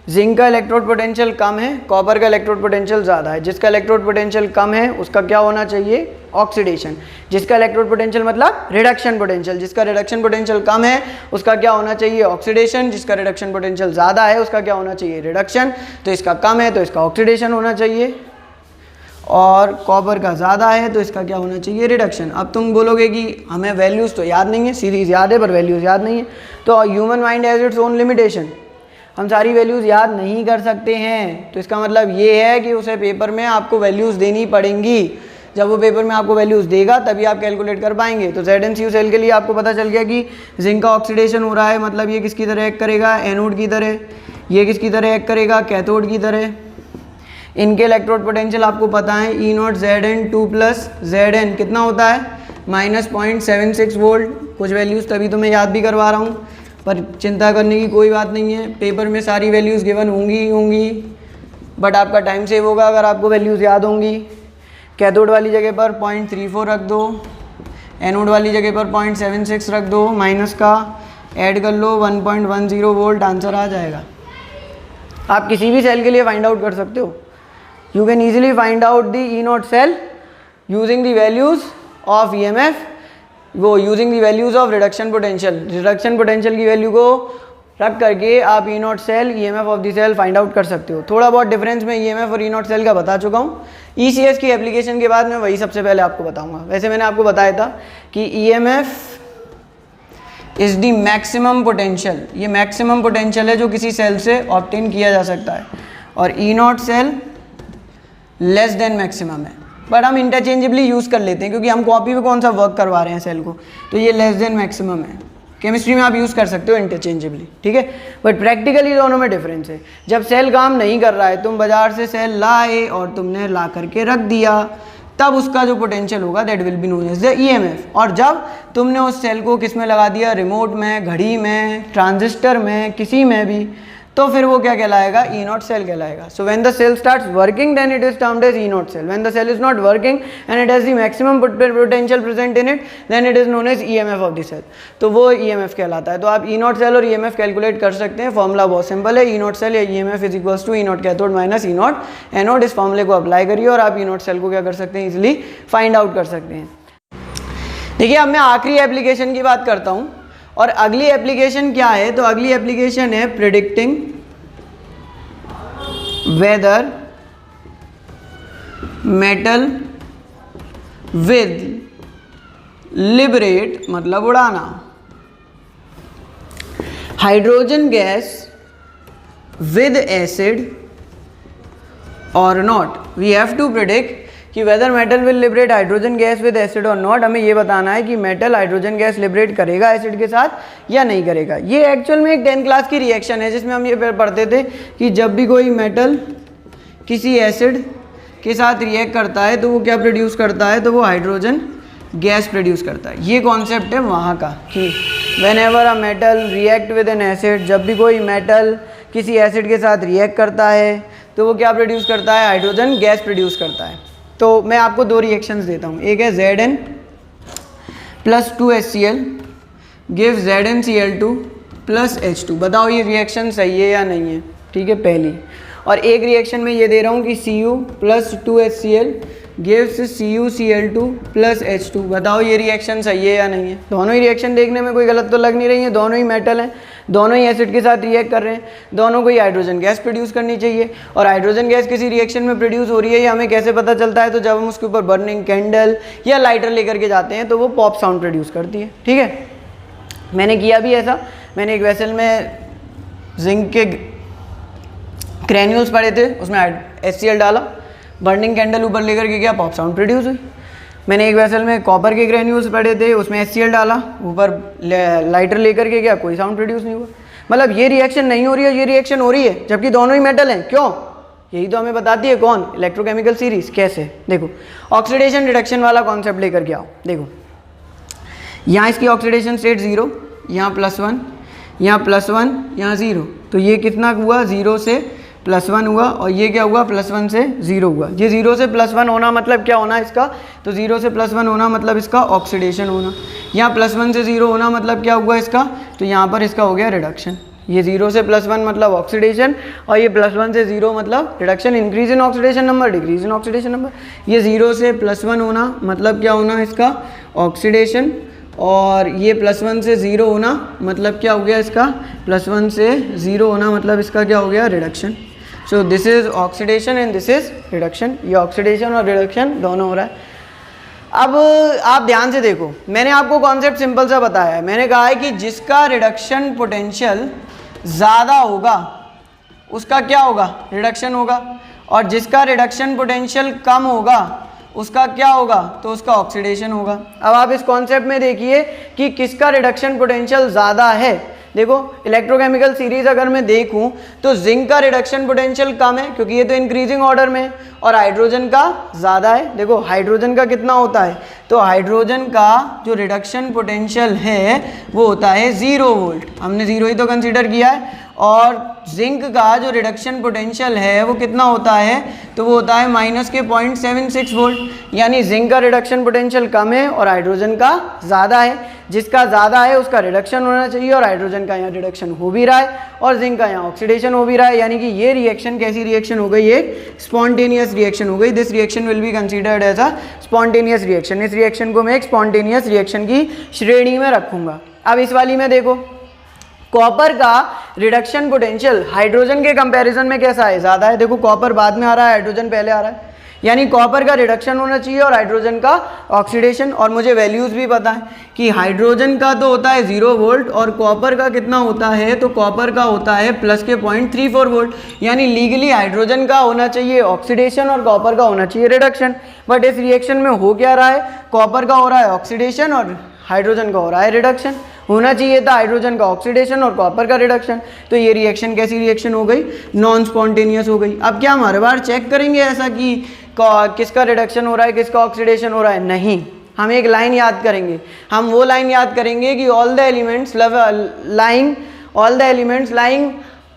जिंक का इलेक्ट्रोड पोटेंशियल कम है, कॉपर का इलेक्ट्रोड पोटेंशियल ज़्यादा है। जिसका इलेक्ट्रोड पोटेंशियल कम है उसका क्या होना चाहिए, ऑक्सीडेशन। जिसका इलेक्ट्रोड पोटेंशियल मतलब रिडक्शन पोटेंशियल, जिसका रिडक्शन पोटेंशियल कम है उसका क्या होना चाहिए, ऑक्सीडेशन। जिसका रिडक्शन पोटेंशियल ज़्यादा है उसका क्या होना चाहिए, रिडक्शन। तो इसका कम है तो इसका ऑक्सीडेशन होना चाहिए, और कॉपर का ज़्यादा है तो इसका क्या होना चाहिए, रिडक्शन। अब तुम बोलोगे कि हमें वैल्यूज़ तो याद नहीं है, सीरीज़ याद है पर वैल्यूज़ याद नहीं है। तो human mind has its own limitation, हम सारी वैल्यूज़ याद नहीं कर सकते हैं। तो इसका मतलब ये है कि उसे पेपर में आपको वैल्यूज़ देनी पड़ेंगी। जब वो पेपर में आपको वैल्यूज़ देगा तभी आप कैलकुलेट कर पाएंगे। तो ZnCu सेल के लिए आपको पता चल गया कि जिंक का ऑक्सीडेशन हो रहा है, मतलब ये किसकी तरह एक्ट करेगा, एनोड की तरह। ये किसकी तरह एक्ट करेगा, कैथोड की तरह। इनके इलेक्ट्रोड पोटेंशियल आपको पता है, E0 Zn2 + Zn कितना होता है, -0.76 वोल्ट। कुछ वैल्यूज़ तभी तो मैं याद भी करवा रहा हूँ, पर चिंता करने की कोई बात नहीं है, पेपर में सारी वैल्यूज़ गिवन होंगी ही होंगी, बट आपका टाइम सेव होगा अगर आपको वैल्यूज़ याद होंगी। कैथोड वाली जगह पर 0.34 रख दो, एनोड वाली जगह पर 0.76 रख दो, माइनस का ऐड कर लो 1.10 वोल्ट, आंसर आ जाएगा। आप किसी भी सेल के लिए फाइंड आउट कर सकते हो। You can easily find out the E naught cell using the values of EMF, वो using the values of reduction potential. Reduction potential की वैल्यू को रख करके आप E naught cell EMF of the cell find out कर सकते हो। थोड़ा बहुत डिफरेंस मैं EMF और ई नॉट सेल का बता चुका हूँ। ECS की एप्लीकेशन के बाद मैं वही सबसे पहले आपको बताऊंगा। वैसे मैंने आपको बताया था कि EMF is the maximum potential, ये मैक्सिमम पोटेंशियल है जो किसी सेल से ऑब्टेन किया जा सकता है, और E naught cell less than maximum है, बट हम इंटरचेंजेबली यूज़ कर लेते हैं क्योंकि हम कॉपी में कौन सा वर्क करवा रहे हैं सेल को, तो ये लेस देन मैक्सिमम है। केमिस्ट्री में आप यूज़ कर सकते हो इंटरचेंजेबली, ठीक है, बट प्रैक्टिकली दोनों में डिफरेंस है। जब सेल काम नहीं कर रहा है, तुम बाजार से सेल लाए और तुमने ला करके रख दिया, तब उसका जो पोटेंशियल होगा that will be known as the EMF। और जब तुमने उस सेल को किस में लगा दिया, रिमोट में, घड़ी में, ट्रांजिस्टर में, किसी में भी, तो फिर वो क्या कहलाएगा, ई नॉट सेल कहलाएगा। So when the cell starts working then it is termed as E naught cell. When the cell is not working and it has the maximum potential present in it then it is known as EMF of the cell, तो वो EMF कहलाता है। तो आप E naught cell और EMF calculate कर सकते हैं। फॉर्मूला बहुत सिंपल है, ई नॉट सेल या EMF is equals to E naught cathode minus E not anode. इस फॉर्मूले को अप्लाई करिए और आप ई नॉट सेल को क्या कर सकते हैं, इजिली फाइंड आउट कर सकते हैं। देखिए अब मैं आखिरी एप्लीकेशन की बात करता हूँ, और अगली एप्लीकेशन क्या है, तो अगली एप्लीकेशन है predicting whether metal will liberate मतलब उड़ाना hydrogen gas with acid or not। we have to predict कि whether metal will liberate hydrogen gas with acid or not। हमें ये बताना है कि मेटल हाइड्रोजन गैस लिबरेट करेगा एसिड के साथ या नहीं करेगा। ये एक्चुअल में एक 10th क्लास की रिएक्शन है जिसमें हम ये पढ़ते थे कि जब भी कोई मेटल किसी एसिड के साथ रिएक्ट करता है तो वो क्या प्रोड्यूस करता है, तो वो हाइड्रोजन गैस प्रोड्यूस करता है। ये कॉन्सेप्ट है वहाँ का कि when ever a metal react with N acid, जब भी कोई मेटल किसी एसिड के साथ रिएक्ट करता है तो वो क्या प्रोड्यूस करता है, हाइड्रोजन गैस प्रोड्यूस करता है। तो मैं आपको दो रिएक्शंस देता हूँ, एक है Zn plus 2HCl give ZnCl2 plus H2। बताओ ये रिएक्शन सही है या नहीं है, ठीक है पहली। और एक रिएक्शन में ये दे रहा हूँ कि Cu plus 2HCl gives CuCl2 plus H2। बताओ ये रिएक्शन सही है या नहीं है। दोनों ही रिएक्शन देखने में कोई गलत तो लग नहीं रही है, दोनों ही मेटल हैं, दोनों ही एसिड के साथ रिएक्ट कर रहे हैं, दोनों को ही हाइड्रोजन गैस प्रोड्यूस करनी चाहिए। और हाइड्रोजन गैस किसी रिएक्शन में प्रोड्यूस हो रही है ये हमें कैसे पता चलता है, तो जब हम उसके ऊपर बर्निंग कैंडल या लाइटर लेकर के जाते हैं तो वो पॉप साउंड प्रोड्यूस करती है, ठीक है। मैंने किया भी ऐसा, मैंने एक वेसल में जिंक के ग्रेन्यूल्स पड़े थे, उसमें HCl डाला, बर्निंग कैंडल ऊपर लेकर के गया, पॉप साउंड प्रोड्यूस हुई। मैंने एक वेसल में कॉपर के ग्रेन्यूल्स पड़े थे, उसमें HCl डाला, ऊपर लाइटर लेकर के गया, कोई साउंड प्रोड्यूस नहीं हुआ। मतलब ये रिएक्शन नहीं हो रही है, ये रिएक्शन हो रही है, जबकि दोनों ही मेटल हैं। क्यों? यही तो हमें बताती है कौन, इलेक्ट्रोकेमिकल सीरीज। कैसे? देखो ऑक्सीडेशन रिडक्शन वाला कॉन्सेप्ट लेकर के आओ। देखो यहाँ इसकी ऑक्सीडेशन स्टेट 0, यहाँ +1, यहाँ +1, यहाँ 0, तो ये कितना हुआ, 0 से +1 हुआ, और ये क्या हुआ, +1 से 0 हुआ। ये 0 से +1 होना मतलब क्या होना इसका, तो 0 से +1 होना मतलब इसका ऑक्सीडेशन होना। यहाँ +1 से 0 होना मतलब क्या हुआ इसका, तो यहाँ पर इसका हो गया रिडक्शन। ये 0 से +1 मतलब ऑक्सीडेशन, और ये +1 से 0 मतलब reduction. Increase in oxidation number, decrease in oxidation number. ये 0 से +1 होना मतलब क्या होना इसका, ऑक्सीडेशन, और ये +1 से 0 होना मतलब क्या हो गया इसका, +1 से 0 होना मतलब इसका क्या हो गया, reduction. So this is oxidation and this is reduction. ये ऑक्सीडेशन और रिडक्शन दोनों हो रहा है। अब आप ध्यान से देखो, मैंने आपको कॉन्सेप्ट सिंपल सा बताया है। मैंने कहा है कि जिसका रिडक्शन पोटेंशियल ज़्यादा होगा उसका क्या होगा, रिडक्शन होगा, और जिसका रिडक्शन पोटेंशियल कम होगा उसका क्या होगा, तो उसका ऑक्सीडेशन होगा। अब आप इस कॉन्सेप्ट में देखिए कि किसका रिडक्शन पोटेंशियल ज़्यादा है, देखो इलेक्ट्रोकेमिकल सीरीज अगर मैं देखूं तो जिंक का रिडक्शन पोटेंशियल कम है क्योंकि ये तो इंक्रीजिंग ऑर्डर में है, और हाइड्रोजन का ज़्यादा है। देखो हाइड्रोजन का कितना होता है, तो हाइड्रोजन का जो रिडक्शन पोटेंशियल है वो होता है 0 वोल्ट, हमने 0 ही तो कंसीडर किया है। और जिंक का जो रिडक्शन पोटेंशियल है वो कितना होता है, तो वो होता है -0.76 वोल्ट, यानी जिंक का रिडक्शन पोटेंशियल कम है और हाइड्रोजन का ज़्यादा है। जिसका ज़्यादा है उसका रिडक्शन होना चाहिए, और हाइड्रोजन का यहाँ रिडक्शन हो भी रहा है और जिंक का यहाँ ऑक्सीडेशन हो भी रहा है, यानी कि ये रिएक्शन कैसी रिएक्शन हो गई, एक स्पॉन्टेनियस रिएक्शन हो गई। This reaction will be considered as a spontaneous reaction. इस रिएक्शन को मैं एक स्पॉन्टेनियस रिएक्शन की श्रेणी में रखूंगा। अब इस वाली में देखो कॉपर का रिडक्शन पोटेंशियल हाइड्रोजन के कंपैरिजन में कैसा है, ज़्यादा है। देखो कॉपर बाद में आ रहा है, हाइड्रोजन पहले आ रहा है, यानी कॉपर का रिडक्शन होना चाहिए और हाइड्रोजन का ऑक्सीडेशन। और मुझे वैल्यूज़ भी पता है कि हाइड्रोजन का तो होता है 0 वोल्ट और कॉपर का कितना होता है, तो कॉपर का होता है +0.34 वोल्ट, यानी लीगली हाइड्रोजन का होना चाहिए ऑक्सीडेशन और कॉपर का होना चाहिए रिडक्शन। बट इस रिएक्शन में हो क्या रहा है, कॉपर का हो रहा है ऑक्सीडेशन और हाइड्रोजन का हो रहा है रिडक्शन। होना चाहिए था हाइड्रोजन का ऑक्सीडेशन और कॉपर का रिडक्शन। तो ये रिएक्शन कैसी रिएक्शन हो गई, नॉन स्पॉन्टेनियस हो गई। अब क्या हम हर बार चेक करेंगे ऐसा कि किसका रिडक्शन हो रहा है किसका ऑक्सीडेशन हो रहा है, नहीं। हम एक लाइन याद करेंगे, हम वो लाइन याद करेंगे कि all the elements lying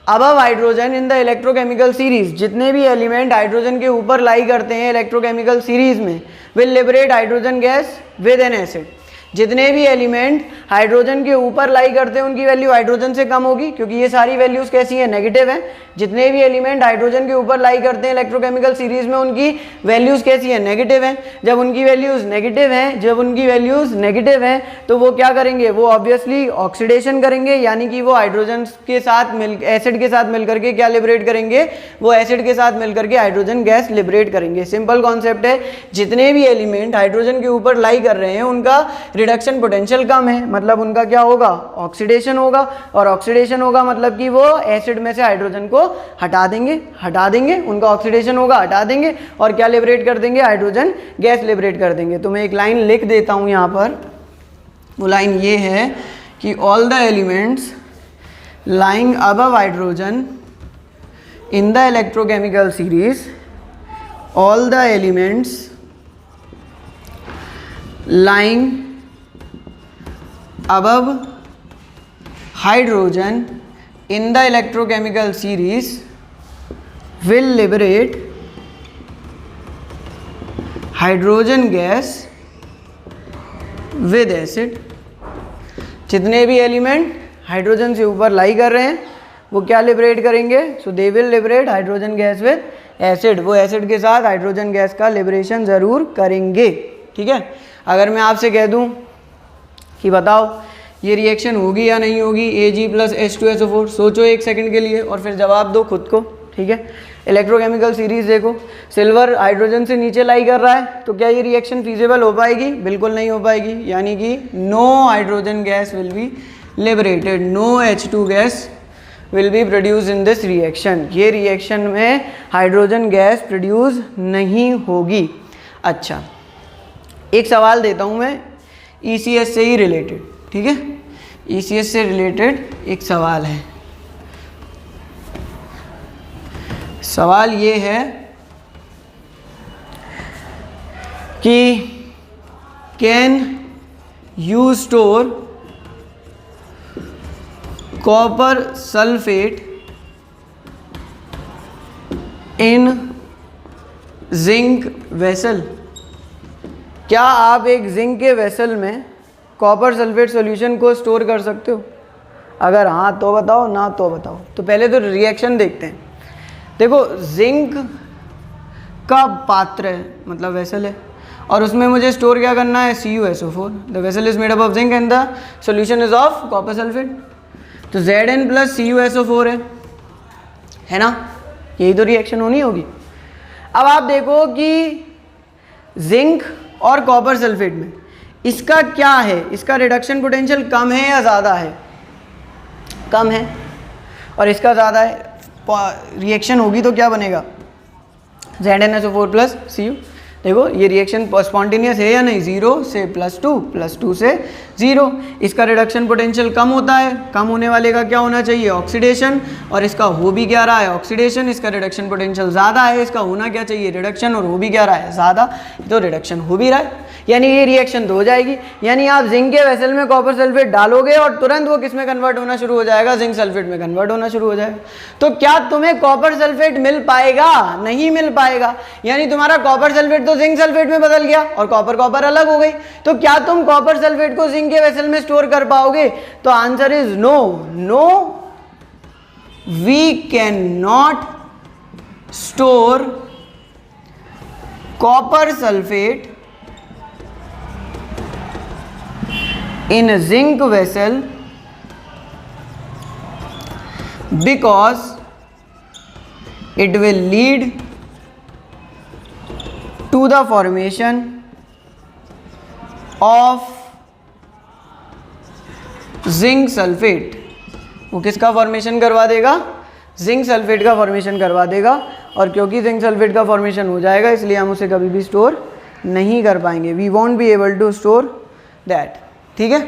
above hydrogen in the electrochemical series, जितने भी एलिमेंट हाइड्रोजन के ऊपर लाई करते हैं इलेक्ट्रोकेमिकल सीरीज में, will liberate hydrogen gas with N acid. जितने भी एलिमेंट हाइड्रोजन के ऊपर लाई करते हैं उनकी वैल्यू हाइड्रोजन से कम होगी, क्योंकि ये सारी वैल्यूज कैसी हैं, नेगेटिव हैं। जितने भी एलिमेंट हाइड्रोजन के ऊपर लाई करते हैं इलेक्ट्रोकेमिकल सीरीज में उनकी वैल्यूज कैसी हैं, नेगेटिव हैं। जब उनकी वैल्यूज नेगेटिव हैं तो वो क्या करेंगे, वो ऑब्वियसली ऑक्सीडेशन करेंगे, यानी कि वो हाइड्रोजन के साथ एसिड के साथ मिलकर के क्या लिबरेट करेंगे, वो एसिड के साथ मिलकर के हाइड्रोजन गैस लिबरेट करेंगे। सिंपल कॉन्सेप्ट है, जितने भी एलिमेंट हाइड्रोजन के ऊपर लाई कर रहे हैं उनका रिडक्शन पोटेंशियल कम है, मतलब उनका क्या होगा, ऑक्सीडेशन होगा, और ऑक्सीडेशन होगा मतलब कि वो एसिड में से हाइड्रोजन को हटा देंगे, उनका ऑक्सीडेशन होगा, हटा देंगे और क्या लिबरेट कर देंगे, हाइड्रोजन गैस लिबरेट कर देंगे। तो मैं एक लाइन लिख देता हूं यहां पर, वो लाइन ये है कि all the elements lying above hydrogen in the electrochemical series, all the elements lying above hydrogen in the electrochemical series will liberate hydrogen gas with acid। जितने भी एलिमेंट हाइड्रोजन से ऊपर लाई कर रहे हैं वो क्या लिबरेट करेंगे, so they will liberate hydrogen gas with acid. वो एसिड के साथ हाइड्रोजन गैस का लिबरेशन ज़रूर करेंगे, ठीक है। अगर मैं आपसे कह दूं कि बताओ ये रिएक्शन होगी या नहीं होगी, Ag + H2SO4, सोचो एक सेकंड के लिए और फिर जवाब दो खुद को, ठीक है। इलेक्ट्रोकेमिकल सीरीज देखो, सिल्वर हाइड्रोजन से नीचे लाई कर रहा है, तो क्या ये रिएक्शन फीजिबल हो पाएगी, बिल्कुल नहीं हो पाएगी, यानी कि no hydrogen gas will be liberated, no H2 gas will be produce in this reaction. ये रिएक्शन में हाइड्रोजन गैस प्रोड्यूस नहीं होगी। अच्छा, एक सवाल देता हूँ मैं ECS से ही रिलेटेड, ठीक है, ECS से रिलेटेड एक सवाल है। सवाल ये है कि can you store copper sulphate in zinc vessel. क्या आप एक जिंक के वेसल में कॉपर सल्फेट सॉल्यूशन को स्टोर कर सकते हो? अगर हाँ तो बताओ, ना तो बताओ। तो पहले तो रिएक्शन देखते हैं। देखो, जिंक का पात्र है, मतलब वेसल है, और उसमें मुझे स्टोर क्या करना है, CuSO4। The vessel is made up of zinc and the solution is of copper sulphate. तो Zn + CuSO4 है ना, यही तो रिएक्शन होनी होगी। अब आप देखो कि जिंक और कॉपर सल्फेट में इसका क्या है, इसका रिडक्शन पोटेंशियल कम है या ज़्यादा है, कम है, और इसका ज़्यादा है। रिएक्शन होगी तो क्या बनेगा, ZnSO4 + Cu। देखो ये रिएक्शन स्पॉन्टेनियस है या नहीं, 0 से +2 से 0। इसका रिडक्शन पोटेंशियल कम होता है, कम होने वाले का क्या होना चाहिए, ऑक्सीडेशन, और इसका हो भी क्या रहा है, ऑक्सीडेशन। इसका रिडक्शन पोटेंशियल ज़्यादा है, इसका होना क्या चाहिए, रिडक्शन, और हो भी क्या रहा है, ज़्यादा, तो रिडक्शन हो भी रहा है, यानी ये रिएक्शन तो हो जाएगी। यानी आप जिंक के वेसल में कॉपर सल्फेट डालोगे और तुरंत वो किस में कन्वर्ट होना शुरू हो जाएगा, जिंक सल्फेट में कन्वर्ट होना शुरू हो जाएगा। तो क्या तुम्हें कॉपर सल्फेट मिल पाएगा, नहीं मिल पाएगा, यानी तुम्हारा कॉपर सल्फेट तो जिंक सल्फेट में बदल गया और कॉपर कॉपर अलग हो गई। तो क्या तुम कॉपर सल्फेट को जिंक के वेसल में स्टोर कर पाओगे, तो answer is no, no we can not store copper sulphate in a zinc vessel because it will lead to the formation of zinc sulphate. वो किसका फॉर्मेशन करवा देगा, जिंक सल्फेट का फॉर्मेशन करवा देगा, और क्योंकि जिंक सल्फेट का फॉर्मेशन हो जाएगा इसलिए हम उसे कभी भी स्टोर नहीं कर पाएंगे, we won't be able to store that. ठीक है।